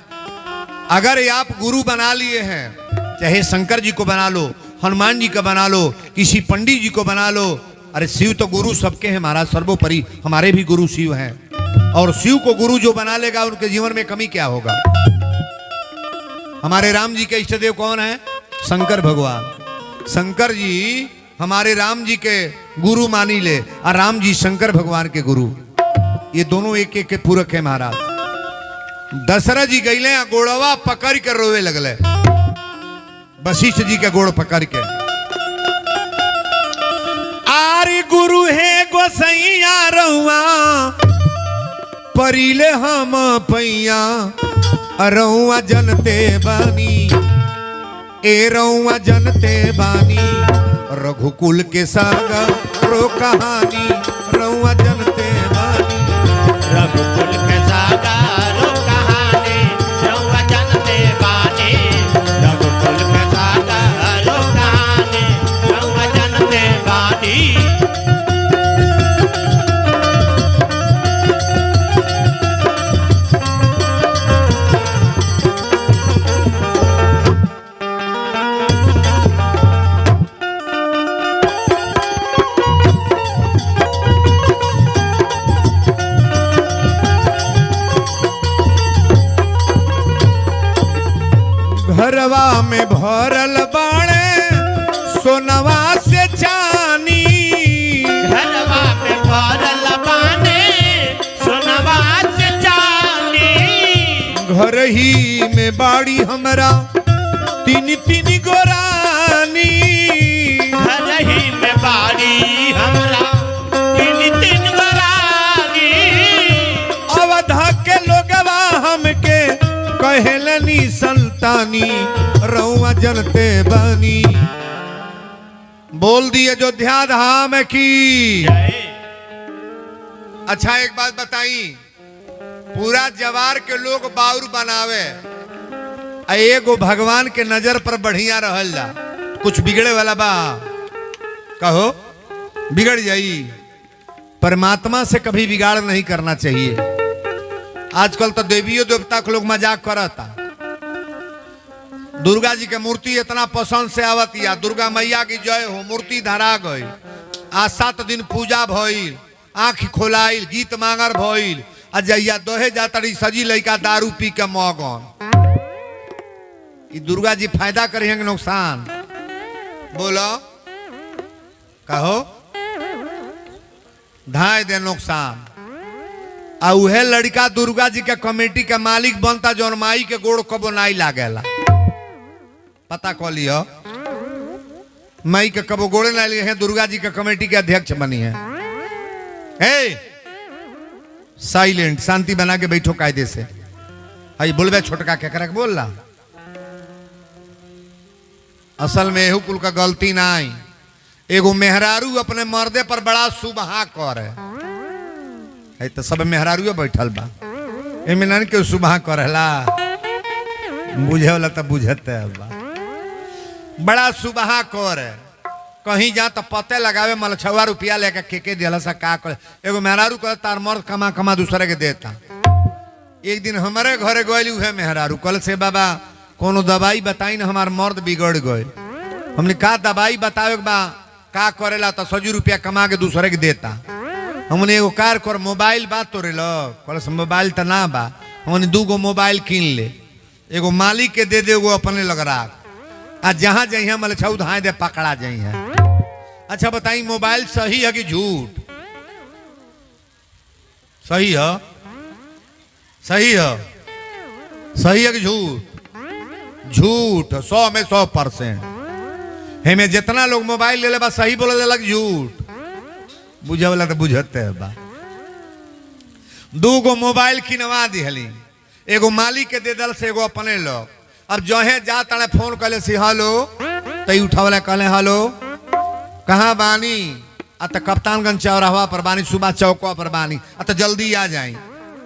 अगर आप गुरु बना लिए हैं, चाहे शंकर जी को बना लो, हनुमान जी का बना लो, किसी पंडित जी को बना लो। अरे शिव तो गुरु सबके हैं महाराज, सर्वोपरि हमारे भी गुरु शिव हैं। और शिव को गुरु जो बना लेगा उनके जीवन में कमी क्या होगा? हमारे राम जी के इष्ट देव कौन है? शंकर भगवान। शंकर जी हमारे राम जी के गुरु मानी ले और राम जी शंकर भगवान के गुरु। ये दोनों एक एक के पूरक है महाराज। दशरथ जी गईले गोड़वा पकड़ कर रोवे लगले, वशिष्ठ जी के गोड़ पकड़ के। आरी गुरु है गोसैया रहुआ परिले हम पैया, रहुआ जनते बानी, ए रहुआ जनते बानी, रघुकुल के सागा रो कहानी, रहुआ जनते बानी, रघुकुल के सागा रो कहानी, रहुआ जनते बानी, रघुकुल के सागा रो कहानी, रहुआ जनते बानी। घरवा में भरल बाणे सोनवा से चानी, घरवा में भरल बाने सोनवा से चानी, घर ही में बाड़ी हमरा तीन तीन गोरानी, घर ही में बाड़ी हमरा तीन तीन गोरानी, अवधा के लोगवा हमके कहलनी संतानी, रहुआ जनते बानी। बोल दिए अयोध्या धाम की। अच्छा एक बात बताई, पूरा जवार के लोग बाउर बनावे, एगो भगवान के नजर पर बढ़िया रहल जा, कुछ बिगड़े वाला बा? कहो बिगड़ जाई। परमात्मा से कभी बिगाड़ नहीं करना चाहिए। आजकल तो देवियों देवता के लोग मजाक करता। दुर्गा जी के मूर्ति इतना पसंद से आवत या दुर्गा मैया की जय हो, मूर्ति धरा गई। आज 7 दिन पूजा भइल, आँख खोलाइल, गीत मांगर भइल, अजैया दोहे जातड़ी सजी लइका दारू पी के मौगन। दुर्गा जी फायदा करेंगे नुकसान? बोलो कहो, धाय दे नुकसान। आ उहे लड़का दुर्गा जी के कमेटी के मालिक बनता जौन माई के गोड़ कबो नाई लागेला। पता कह लियो, माई के कबो गोड़े ना लगे हैं, दुर्गा जी के कमेटी के अध्यक्ष बनी है। हे साइलेंट, शांति बना के बैठो कायदे से। हई बोलबे छोटका केकरा के बोल रहा? असल में एहू कुल का गलती ना आई। एगो मेहरारू अपने मर्दे पर बड़ा सुबहा करे, है तो सब मेहरारू बैठल बा एमे नन के सुबह करेला बुझे वाला तो बुझते बा बड़ा सुबह कर कहीं जा तो पते लगावे मलछवा रुपया लेके के दिला सा का कर एगो मेहरारू कर तार मर्द कमा कमा दूसरे के देता। एक दिन हमारे घरे गई है मेहरारू कल से बाबा कोनो दवाई बताई ना हमार मर्द बिगड़ गए। हमने कहा दवाई बतावे बा का करेला तो 100 रुपया कमा के दूसरे के देता। हमने एगो कार कर मोबाइल बात तोरे लो कल से मोबाइल तो ना बा हमने 2 गो मोबाइल कीन ले एगो मालिक के दे दे एगो अपने लग रहा आज जहाँ जइए मलछऊ धाए दे पकड़ा जाइए। अच्छा बताई मोबाइल सही है कि झूठ? सही है सही है सही है कि झूठ? झूठ 100 में 100%। हमें जितना लोग मोबाइल ले ले बा सही बोले लग झूठ बुझे वाला तो बुझते है बा। 2 गो मोबाइल किनवा दिहली एगो मालिक के दे दल से एगो अपने लोग। अब जो है जा तड़े फोन कले सी हेलो तई उठावले कहले हेलो कहाँ बानी तो कप्तानगंज चौराहा पर बानी सुबह चौका पर बानी तो जल्दी आ जाई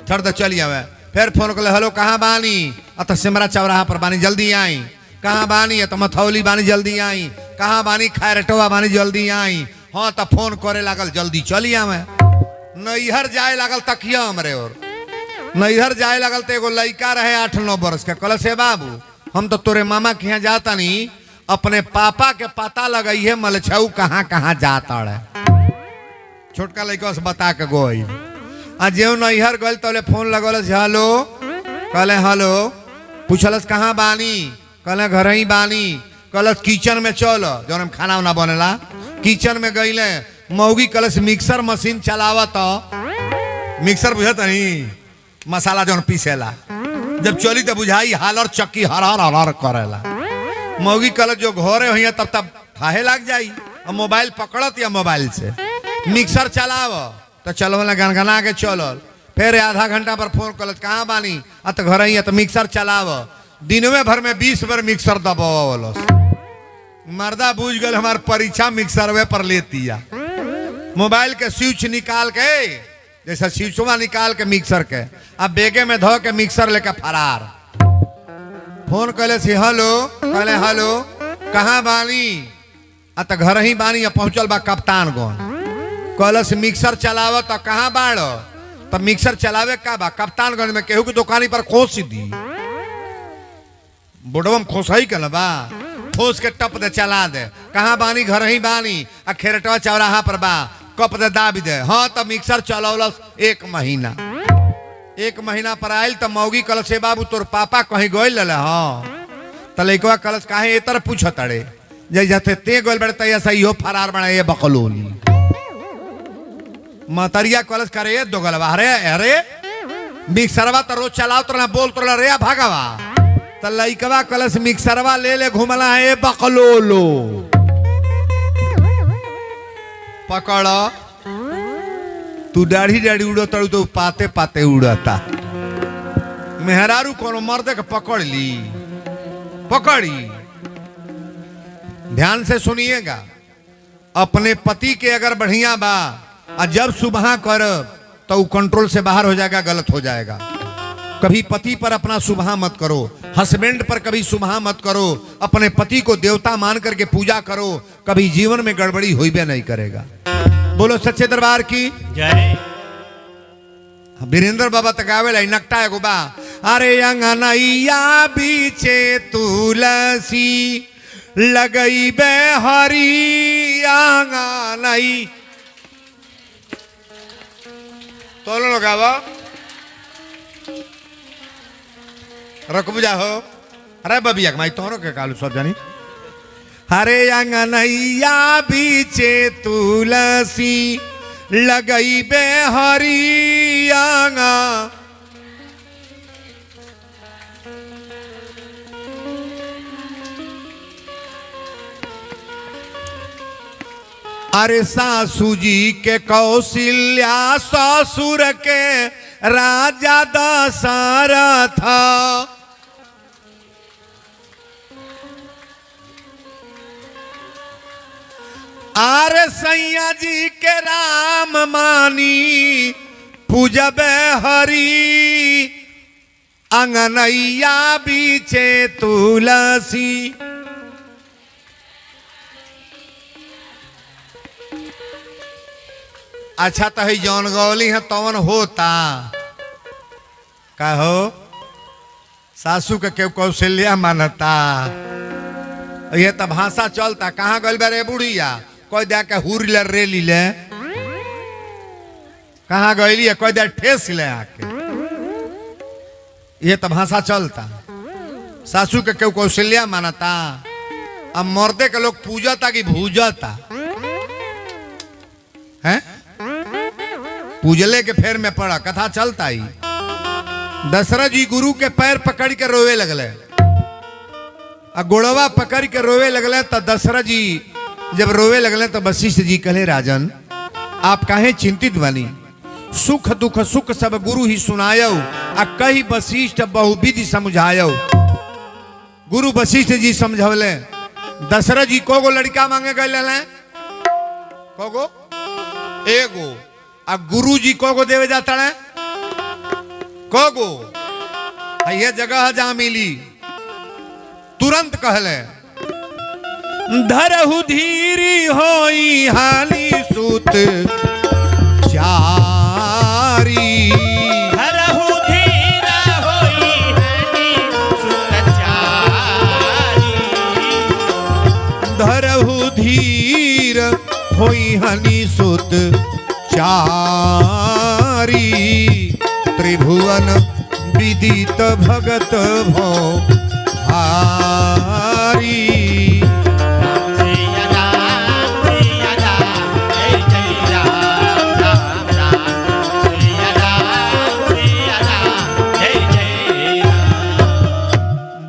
छड़ तो चली आवे। फिर फोन कले हेलो कहाँ बानी तो सिमरा चौराहा पर बानी जल्दी आई। कहाँ बानी तो मथौली बानी जल्दी आई। कहाँ बानी खैरटवा बानी जल्दी आई। हाँ तो फोन करे लागल जल्दी चली आवे। नैहर जाए लागल तकिया हमरे और नैहर जाए लागल तो एगो लड़का रहे 8-9 बरस के कल से बाबू हम तो तोरे मामा के यहाँ जाता नहीं अपने पापा के पता लगाई है मलछऊ कहाँ कहाँ जाता है। छोटका लड़का से बता के गोई आ जो नैहर गल तो फोन लगल हेलो कहले हेलो पूछलस कहाँ बानी कहले घर ही बानी। कहलस किचन में चल जो हम खाना वाना बनेला किचन में गईले मौगी कलस मिक्सर मशीन चलावत मिक्सर बुझत नहीं मसाला जौन पीसेला जब चली तो बुझाई हालर चक्की हर हर हर करेला। मौगी कल जो घरे हुई तब तब थाहे लग जाई और मोबाइल पकड़त या मोबाइल से मिक्सर चलाव तो चलवला गनगना के चलल। फिर आधा घंटा पर फोन कल कहाँ बानी तो घर ही तो मिक्सर चलाव। दिनवे भर में 20 बार मिक्सर दबावलस। मर्दा बुझ गल हमार परीक्षा मिक्सरवे पर लेती है। मोबाइल के स्विच निकाल के जैसा स्विचवा निकाल के मिक्सर के अब बेगे में धो के मिक्सर लेके फरार। फोन कले से हेलो कहले हेलो कहाँ बानी तो घर ही बानी पहुंचल बा कप्तानगंज। कहलस मिक्सर चलाव तो कहाँ बाड़ तो मिक्सर चलावे का बा कप्तानगंज में केहू की दुकानी पर खोस दी बोडवा में खोसही के बा ठोस के टप दे चला दे। कहाँ बानी घर ही बानी खेरटवा चौराहा पर बा कप दे दाबी दे। हाँ तो मिक्सर चलौलस 1 महीना। 1 महीना पर आयल तो मौगी कल से बाबू तोर पापा कहीं गइल ले। हाँ तो लइकवा कलस काहे ए तरह पूछत अड़े जैसे ते गइल बड़े तैया सही हो फरार बना ये बकलोली। मतरिया कलस करे ये दोगलवा अरे अरे मिक्सरवा तो रोज चलाओ तो बोल तो रे भागवा तो लइकवा कलस मिक्सरवा ले ले घुमला है बकलोलो पकड़ तू दाढ़ी दाढ़ी उड़ता तो पाते पाते उड़ता। मेहरारू कोनो मर्द के पकड़ ली पकड़ी। ध्यान से सुनिएगा अपने पति के अगर बढ़िया बा और जब सुबह कर तो वो कंट्रोल से बाहर हो जाएगा गलत हो जाएगा। कभी पति पर अपना सुबह मत करो हस्बैंड पर कभी सुबह मत करो। अपने पति को देवता मान करके पूजा करो कभी जीवन में गड़बड़ी हुई भी नहीं करेगा। बोलो सच्चे दरबार की जय। वीरेंद्र बाबा तकावे नकटा एगो बा अरे अंगनैया बीचे तुलसी लगई बे हरी आंगनई तो लगावा रख बुझा हो। अरे बबिया माई तोहरों के कालू सब जानी हरे अंगनैया बीचे तुलसी लगई बे हरी आंगा। अरे सासू जी के कौशल्या ससुर के राजा दशरथ आरे सैया जी के राम मानी पूजबे हरी अंगनैया बीचे तुलसी। अच्छा तो है जौन गौली है तवन होता का हो सासू के केव कौशल्या मानता ये तो भाषा चलता। कहाँ गल बे रे बुढ़िया कोई दे के हुर ले रे ली ले कहाँ गईली है कोई दे ठेस ले आके ये तो भाषा चलता। सासू के केव कौशल्या मानता। अब मर्दे के लोग पूजता कि भूजता है पूजले के फेर में पड़ा कथा चलता ही। दशरथ जी गुरु के पैर पकड़ के रोवे लगले गोड़वा पकड़ के रोवे लगले तो दशरथ जी जब रोवे लगले तो वशिष्ठ जी कहले राजन आप काहे चिंतित बनी सुख दुख सुख सब गुरु ही सुनायो आ कही वशिष्ठ बहुविधि समझायो। गुरु वशिष्ठ जी समझौले। दशरथ जी को गो लड़का मांगे गए को गो एगो आ गुरु जी को गो देवे जाता है को गो ये जगह जहां मिली तुरंत कहले धरहु धीरी होई हाली सूत चारी। धरहु धीरा होई हाली सूत चारी। धरहु धीर होई हनी सुत चारी। त्रिभुवन विदित भगत भो हारी।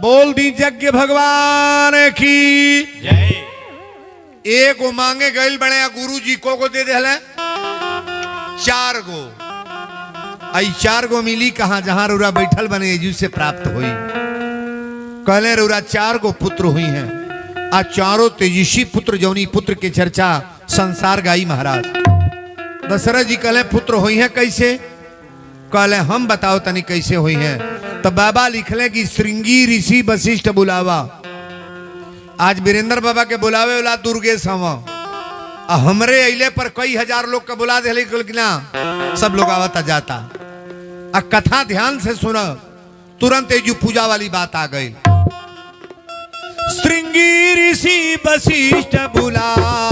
बोल दी यज्ञ भगवान की जय। एक गो मांगे गईल बने गुरु जी को दे दे चार गो आई चार गो मिली कहा जहां रुरा बैठल बने एजू से प्राप्त हुई। कहले रुरा चार गो पुत्र हुई हैं आ चारों तेजस्वी पुत्र जौनी पुत्र के चर्चा संसार गाई महाराज। दशरथ जी कहले पुत्र हुई हैं कैसे कहले हम बताओ तनी कैसे हुई हैं। तो बाबा लिखले कि श्रृंगी ऋषि वशिष्ठ बुलावा। आज वीरेंद्र बाबा के बुलावे वाला दुर्गेश हम हमरे अइले पर कई हजार लोग का बुला दे ना सब लोग आवता जाता। आ कथा ध्यान से सुन तुरंत जो पूजा वाली बात आ गई। श्रृंगी ऋषि वशिष्ठ बुलावा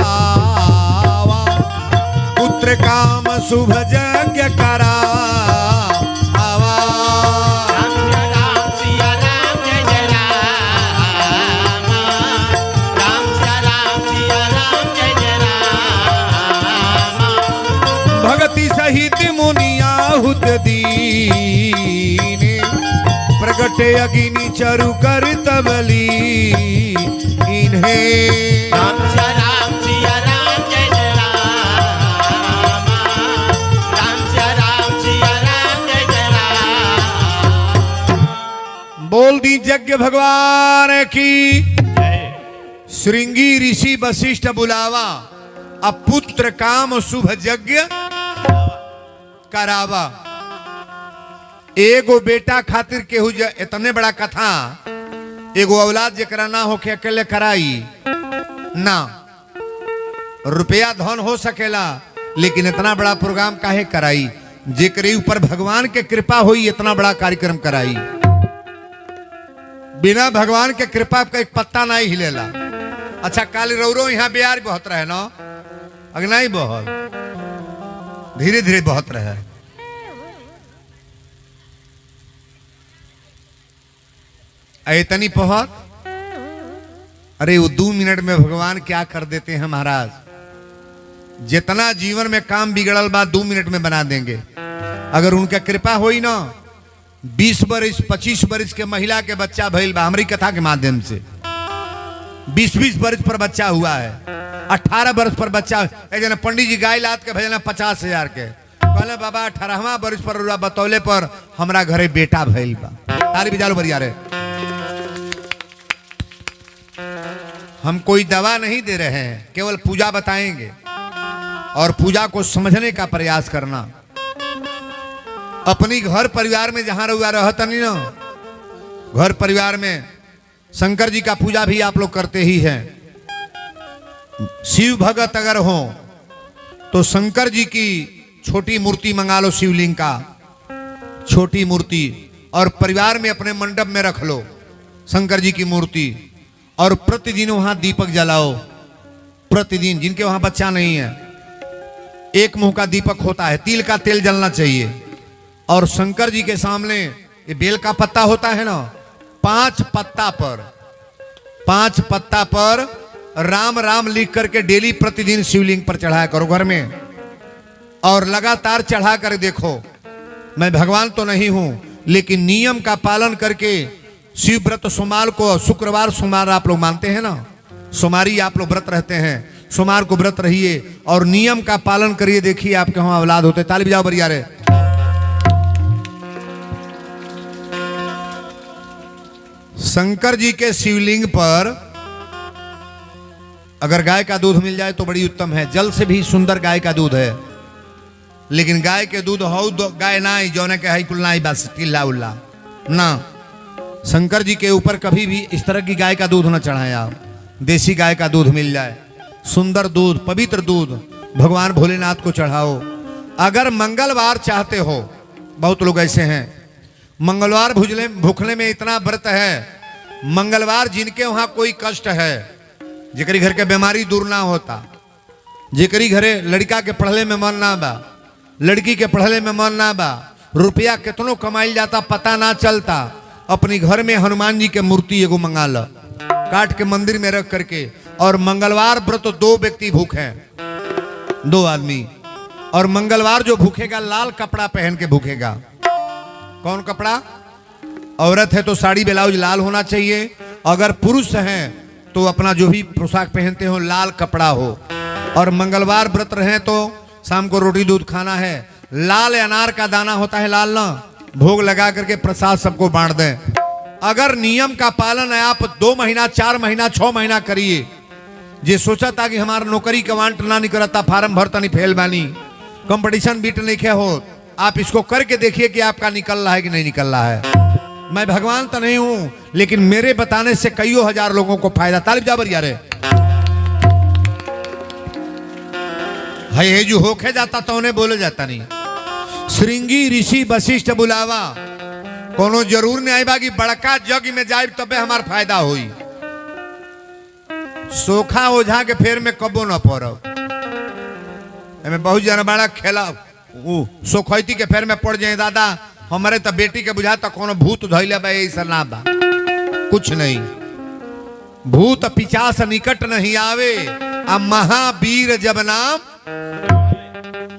पुत्र काम शुभ यज्ञ करा। भगति सहित मुनियाहुत दीने प्रगटे अग्नि चरु कर तबली इन्हें। राम सिया राम जय जय राम। राम सिया राम जय जय राम। बोल दी यज्ञ भगवान की जय। श्रृंगी ऋषि वशिष्ठ बुलावा अब पुत्र काम शुभ यज्ञ करावा। एगो बेटा खातिर केहू इतने बड़ा कथा एगो औलाद जरा ना होके अकेले कराई ना। रुपया धन हो सकेला लेकिन इतना बड़ा प्रोग्राम काहे कराई जेकरे ऊपर भगवान के कृपा हुई इतना बड़ा कार्यक्रम कराई। बिना भगवान के कृपा का एक पत्ता नहीं हिलेला। अच्छा काली रौरो यहाँ बिहार बहुत रहे ना अगनाई बहुत धीरे धीरे बहुत रहे। इतनी बहुत अरे वो 2 मिनट में भगवान क्या कर देते हैं महाराज। जितना जीवन में काम बिगड़ल बा 2 मिनट में बना देंगे अगर उनका कृपा होई ना। 20 बरिस 25 बरिस के महिला के बच्चा भइल बा हमारी कथा के माध्यम से। 20-20 बरिस पर बच्चा हुआ है। 18 बरस पर बच्चा एक पंडित जी गाय लाद के भेजना 50,000 के कहले बाबा 18वां बरिस पर बतौले पर हमरा घरे बेटा भइल बा। तारी बिजालो बरिया रे। हम कोई दवा नहीं दे रहे हैं केवल पूजा बताएंगे और पूजा को समझने का प्रयास करना। अपनी घर परिवार में जहां रहुआ रहता नहीं ना, घर परिवार में शंकर जी का पूजा भी आप लोग करते ही हैं। शिव भगत अगर हो तो शंकर जी की छोटी मूर्ति मंगा लो, शिवलिंग का छोटी मूर्ति, और परिवार में अपने मंडप में रख लो शंकर जी की मूर्ति, और प्रतिदिन वहां दीपक जलाओ। प्रतिदिन, जिनके वहां बच्चा नहीं है, एक मुंह का दीपक होता है, तिल का तेल जलना चाहिए। और शंकर जी के सामने ये बेल का पत्ता होता है ना, 5 पत्ता पर राम राम लिख करके डेली प्रतिदिन शिवलिंग पर चढ़ाया करो घर में, और लगातार चढ़ा कर देखो। मैं भगवान तो नहीं हूं, लेकिन नियम का पालन करके शिव व्रत सोमवार को, शुक्रवार सोमवार आप लोग मानते हैं ना, सोमवारी आप लोग व्रत रहते हैं, सोमवार को व्रत रहिए और नियम का पालन करिए। देखिए आपके वहां औलाद होते। ताली बजाओ बढ़िया रे। शंकर जी के शिवलिंग पर अगर गाय का दूध मिल जाए तो बड़ी उत्तम है। जल से भी सुंदर गाय का दूध है, लेकिन गाय के दूध हो गाय ना जौने के हाई कुल ना बस टिल्ला उल्ला ना। शंकर जी के ऊपर कभी भी इस तरह की गाय का दूध ना चढ़ाएं आप। देसी गाय का दूध मिल जाए, सुंदर दूध, पवित्र दूध, भगवान भोलेनाथ को चढ़ाओ। अगर मंगलवार चाहते हो, बहुत लोग ऐसे हैं मंगलवार भूखने में इतना व्रत है, मंगलवार जिनके वहां कोई कष्ट है, जेकरी घर के बीमारी दूर ना होता, जेकरी घरे लड़का के पढ़ले में मन ना बा, लड़की के पढ़ले में मन ना बा, रुपया कितनों कमाइल जाता पता ना चलता, अपनी घर में हनुमान जी के मूर्ति एगो मंगा लो, काट के मंदिर में रख करके। और मंगलवार व्रत 2 व्यक्ति भूखे, 2 आदमी, और मंगलवार जो भूखेगा लाल कपड़ा पहन के भूखेगा। कौन कपड़ा? औरत है तो साड़ी ब्लाउज लाल होना चाहिए, अगर पुरुष हैं तो अपना जो भी पोशाक पहनते हो लाल कपड़ा हो। और मंगलवार व्रत रहे तो शाम को रोटी दूध खाना है, लाल अनार का दाना होता है लाल ना, भोग लगा करके प्रसाद सबको बांट दें। अगर नियम का पालन है आप 2 महीना 4 महीना 6 महीना करिए। जे सोचा था कि हमारा नौकरी का वांट ना नहीं करता, फार्म भरता नहीं, फेल बानी, कंपटीशन बीट नहीं खे हो, आप इसको करके देखिए कि आपका निकल रहा है कि नहीं निकल रहा है। मैं भगवान तो नहीं हूं, लेकिन मेरे बताने से कईयों हजार लोगों को फायदा। तालिब जाबर यार है जो होके जाता तो उन्हें बोले जाता नहीं। श्रृंगी ऋषि वशिष्ठ बुलावा, कोनो जरूर नहीं आई बागी बड़का जग में जाए तबे हमार फायदा हुई। सोखा ओझा के फेर में कबो न पड़ब। बहुत जना बड़ा खेला सोखैती के फेर में पड़ जाए दादा, हमारे तो बेटी के बुझा तो कोनो भूत धैले बा, ऐसा ना बा, कुछ नहीं। भूत पिचास निकट नहीं आवे, आ महावीर जब नाम।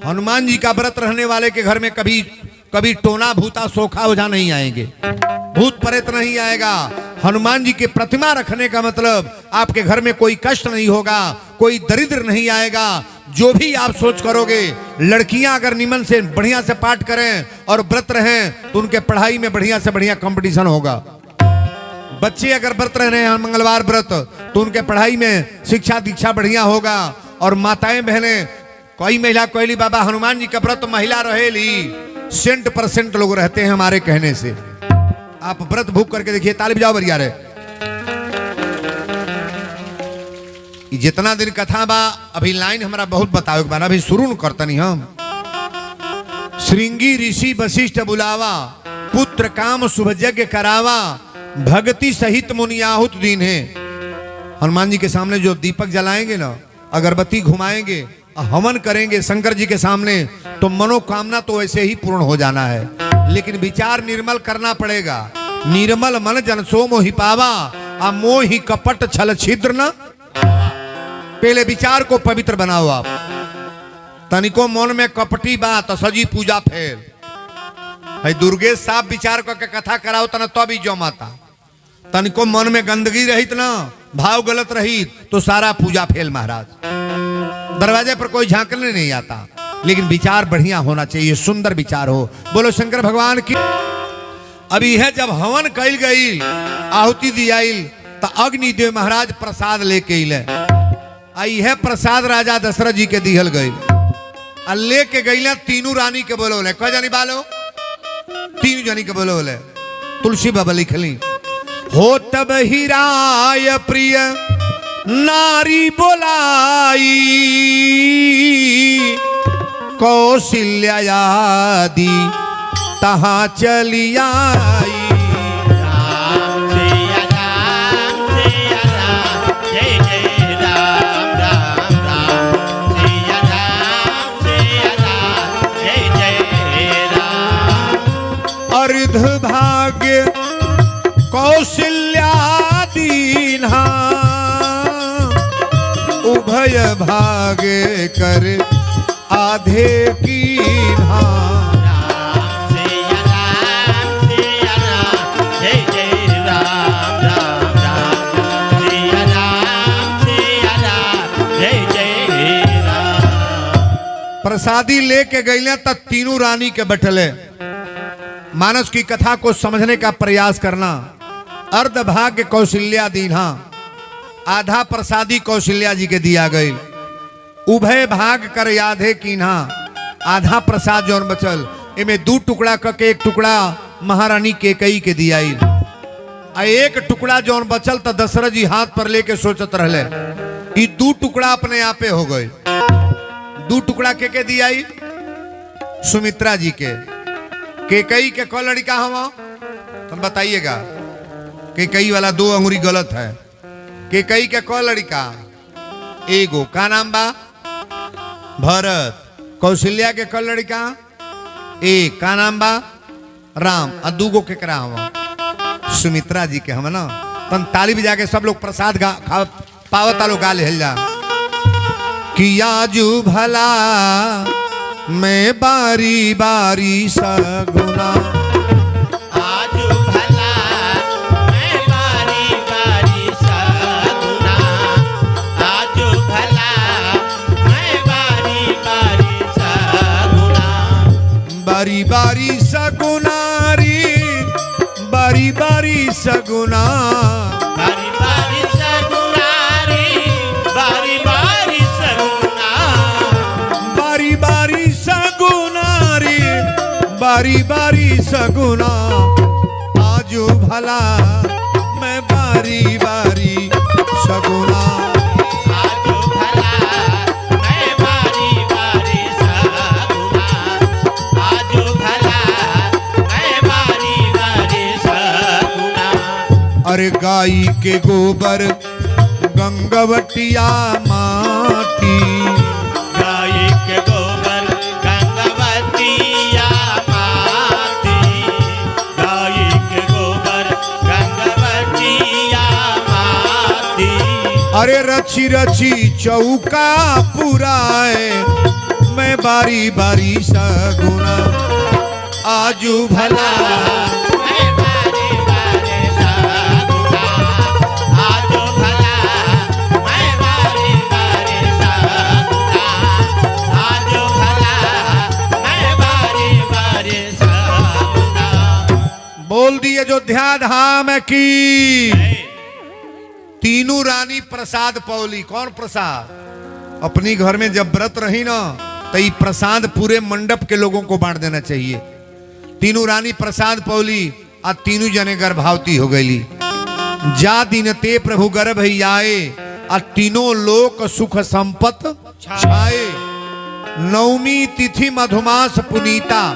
हनुमान जी का व्रत रहने वाले के घर में कभी टोना भूता सोखा ओझा नहीं आएंगे, भूत प्रेत नहीं आएगा। हनुमान जी की प्रतिमा रखने का मतलब आपके घर में कोई कष्ट नहीं होगा, कोई दरिद्र नहीं आएगा। जो भी आप सोच करोगे, लड़कियां अगर निमन से बढ़िया से पाठ करें और व्रत रहें तो उनके पढ़ाई में बढ़िया से बढ़िया कंपटीशन होगा। बच्चे अगर व्रत रह रहे हैं मंगलवार व्रत तो उनके पढ़ाई में शिक्षा दीक्षा बढ़िया होगा। और माताएं बहनें, कोई महिला कोयली बाबा हनुमान जी का व्रत महिला रहेली 100% लोग रहते हैं हमारे कहने से। आप व्रत भूख करके देखिए। तालिब जाओ बरिया रे। जितना दिन कथा बा अभी लाइन हमारा बहुत बताओ एक बार, अभी शुरू न करतनी हम। श्रृंगी ऋषि वशिष्ठ बुलावा, पुत्र काम शुभ यज्ञ करावा, भक्ति सहित मुनियाहुत दीन है। हनुमान जी के सामने जो दीपक जलाएंगे ना, अगरबत्ती घुमाएंगे, हवन करेंगे शंकर जी के सामने, तो मनोकामना तो ऐसे ही पूर्ण हो जाना है। लेकिन विचार निर्मल करना पड़ेगा। निर्मल मन जन सो मोहि पावा, आ मोहि कपट छल छिद्र न। पहले विचार को पवित्र बनाओ आप। तनिको मन में कपटी बात सजी पूजा फेल है। दुर्गेश साहब विचार करके कथा कराओ तना तो भी जो माता। तनिको मन में गंदगी रहित ना, भाव गलत रहित तो सारा पूजा फेल महाराज। दरवाजे पर कोई झांकने नहीं आता, लेकिन विचार बढ़िया होना चाहिए, सुंदर विचार हो। बोलो शंकर भगवान की। अभी है जब हवन कैल गई, आहुति दियाइल, तो अग्निदेव महाराज प्रसाद लेके अइले। आई है प्रसाद राजा दशरथ जी के दिहल गई, लेके गई तीनों रानी के बोलो ले। कह जानी बालो तीन जनी के बोले बोले तुलसी बाबा लिखली हो तब हिराय प्रिय नारी बोलाई कौशल्यादि तहाँ चली आई। राम सिया राम, जय जय राम राम राम, सिया राम, जय जय राम। अर्ध भाग्य कौशल्या दीन्हा उभय भाग्य कर आधे कीन्हा। राम सिया राम, जय जय राम राम राम, सिया राम, जय जय राम। प्रसादी लेके गईले तब तीनों रानी के बैठले मानस की कथा को समझने का प्रयास करना। अर्ध भाग्य कौशल्या दीन्हा आधा प्रसादी कौशल्या जी के दिया गई। उभय भाग कर याधे कीन्हा आधा प्रसाद जौन बचल इमे दू टुकड़ा करके एक टुकड़ा महारानी केकई के दियाई आ एक टुकड़ा जौन बचल तो दशरथ जी हाथ पर लेके सोचत रहले ई दू टुकड़ा अपने आपे हो गए। दू टुकड़ा के दियाई सुमित्रा जी के केकई के कौ लड़का हवा तुम बताइएगा। केकई वाला दो अंगुरी गलत है। केकई के कौ लड़का एगो का नाम बा भरत। कौशल्या के कौ लड़का एक का नाम बा राम और दूगो केकरा हवा सुमित्रा जी के हम ना। तन ताली बजा के सब लोग प्रसाद पावता लोग गा ले जा कि आजू भला मैं बारी बारी सगुना। आजू भला मैं बारी बारी सगुना, आजू भला मैं बारी बारी सगुना। बारी बारी सगुनारी बारी बारी सगुना बारी बारी सगुनारी, बारी बारी सगुना। बारी बारी सगुनारी बारी बारी सगुना। आजू भला मैं बारी बारी सगुना। आजू भला मैं बारी बारी सगुना, आजू भला मैं बारी बारी सगुना। अरे गाई के गोबर गंगवटिया माटी गाय के गोबर गंगवतिया माटी, गाय के गोबर गंगवतिया माटी। अरे रची रची चौका पुराए मैं बारी बारी सगुना। आजू भला मैं बारी बारी सगुना, आजू भला मैं बारी बारी सगुना, आजू भला मैं बारी बारी सगुना। बोल दिए अयोध्या धाम की। तीनों रानी प्रसाद पौली। कौन प्रसाद? अपनी घर में जब व्रत रही ना तो ये प्रसाद पूरे मंडप के लोगों को बांट देना चाहिए। तीनों रानी प्रसाद पौली और तीनों जने गर्भावती हो गई। जा दिन ते प्रभु गर्भ ही आए और तीनों लोक सुख संपत छाए। नवमी तिथि मधुमास पुनीता।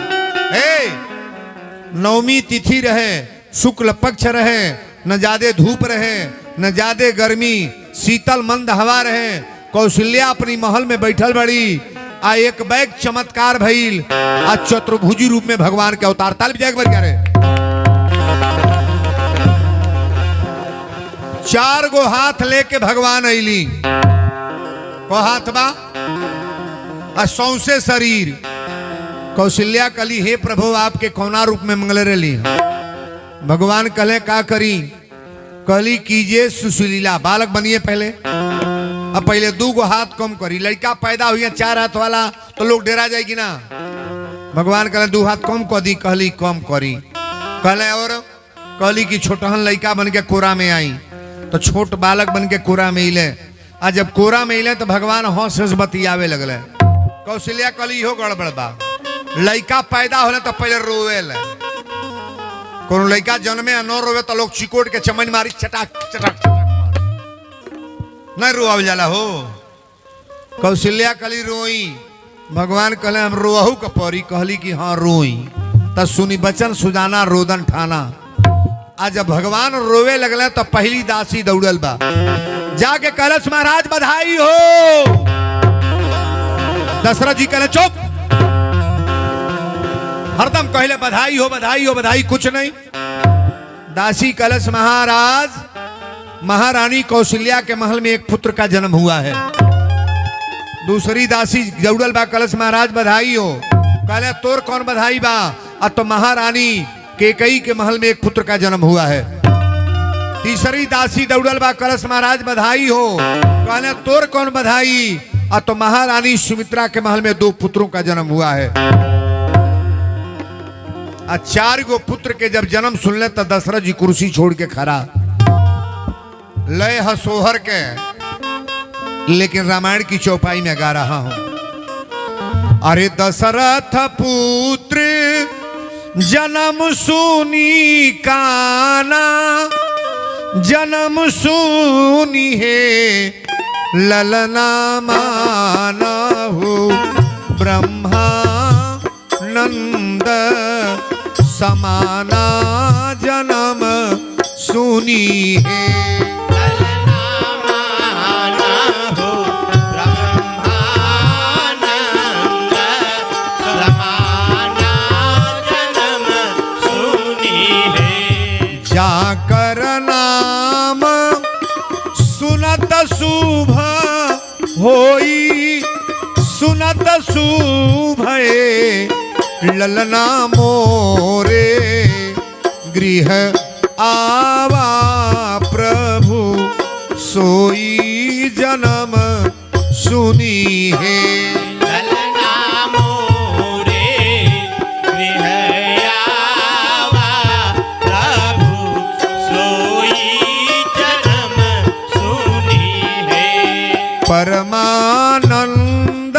नवमी तिथि रहे, शुक्ल पक्ष रहे, न ज्यादा धूप रहे न ज्यादा गर्मी, शीतल मंद हवा रहे। कौशल्या अपनी महल में बैठल बड़ी आ एक बैग चमत्कार भइल आ चतुर्भुजी रूप में भगवान के अवतार। ताल बजा एक बार क्या रे। 4 गो हाथ लेके भगवान अली। को हाथ बा आ सौंसे शरीर। कौशल्या कली हे प्रभु आपके कौना रूप में मंगल रही। भगवान कहले का करी? कहली कीजिए सुशीला बालक बनिए पहले। अब पहले 2 गो हाथ कम करी। लड़का पैदा हुई 4 हाथ वाला तो लोग डेरा जाएगी ना। भगवान कहले 2 हाथ कम कर दी। कहली कम करी। कहले और कहली कि छोटहन लड़का बन के कोरा में आई तो छोट बालक बन के कोरा में इले। आ जब कोरा में इले तो भगवान हंस हंस बतियावे लगले। कौशल्या कहली हो गड़बड़ बा। लड़का पैदा होले तो पहले रोवे ले। कोनो लड़का जन्मे आ न रोवे तो लोग चिकोट के चमन मारी चटाक चटाक चटाक मार नहीं रोआव जाला हो। कौशल्या कली रोई, भगवान कहले हम रोहू का परी, कहली कि हाँ रोई। तब सुनी बचन सुजाना रोदन ठाना। आज जब भगवान रोवे लगले तो पहली दासी दौड़ल बा, जाके कलश महाराज बधाई हो। दशरथ जी कहले चुप, हरदम कहले बधाई हो बधाई हो बधाई, कुछ नहीं। दासी कलश महाराज, महारानी कौशल्या के महल में एक पुत्र का जन्म हुआ है। दूसरी दासी दौड़ल बा, कलश महाराज बधाई हो। कहले तोर कौन बधाई बा? अब तो महारानी कैकेयी के महल में एक पुत्र का जन्म हुआ है। तीसरी दासी दौड़ल बा, कलश महाराज बधाई हो। कहले तोर कौन बधाई? अब तो महारानी सुमित्रा के महल में 2 पुत्रों का जन्म हुआ है। 4 गो पुत्र के जब जन्म सुनले तो दशरथ जी कुर्सी छोड़ के खड़ा, लय हसोहर के, लेकिन रामायण की चौपाई में गा रहा हूं। अरे दशरथ पुत्र जन्म सुनी काना, जन्म सुनी है ललना माना हो। ब्रह्मा नंद समाना जन्म सुनी है। जाकर नाम सुनत शुभ होई, सुनत शुभ ललना मोरे गृह आवा प्रभु सोई जन्म सुनी है। परमानंद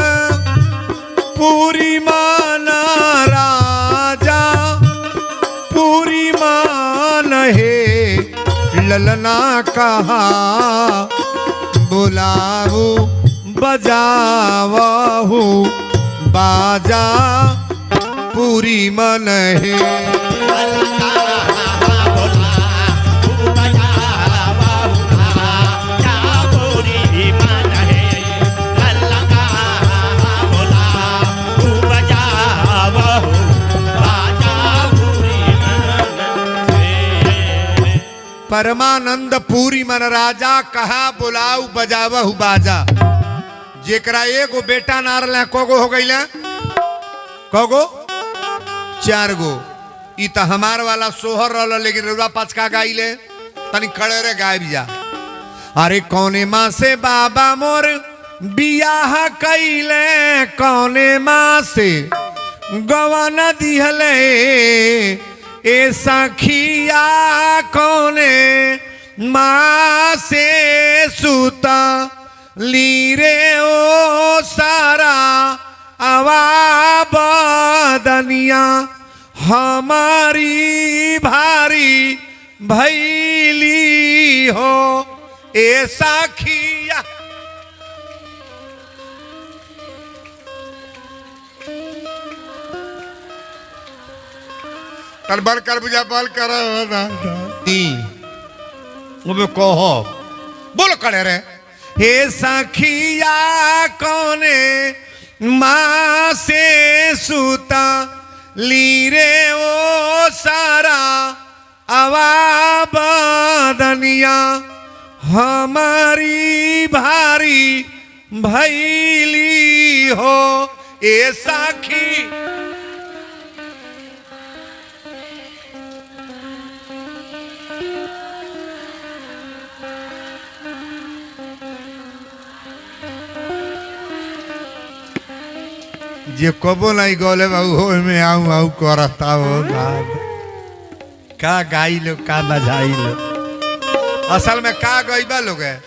पूरी माना राजा, पूरी मान है ललना कहा। बुलाऊ बजावहु बाजा, पूरी मन है। परमानंद पूरी मन राजा, कहा बुलाऊ बजावहु बाजा। जेकरा एगो बेटा ना रहे कोगो हो गई, कोगो 4 गो। ई तो हमार वाला सोहर रहा, लेकिन रुआ पचका गाइले तनी खड़े रे गाय भी जा। अरे कौने माँ से बाबा मोर बियाह कैले, कौने माँ से गवन दिहले ए सखिया, कौने माँ से सुता लीरे ओ सारा आवा बदनिया। हमारी भारी भैली हो ए सखिया। बल कर बुझा बल कर कहो बोलो करे रे। हे सखिया कौने माँ से सुता लीरे ओ सारा आवा बदनिया। हमारी भारी भैली हो ए सखी। जे कबो नहीं गले बाबू में आऊ आऊ करता हो का गाई लो का बजाई लो। असल में का गईबा लोग है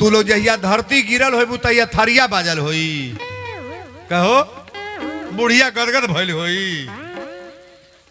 तू लोग जहिया धरती गिरल हो तहिया थरिया बाजल होई। कहो बुढ़िया गदगद भइल होई।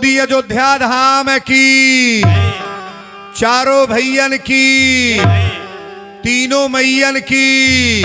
चौदी अयोध्या धाम की, चारों भैयन की, तीनों मैयन की,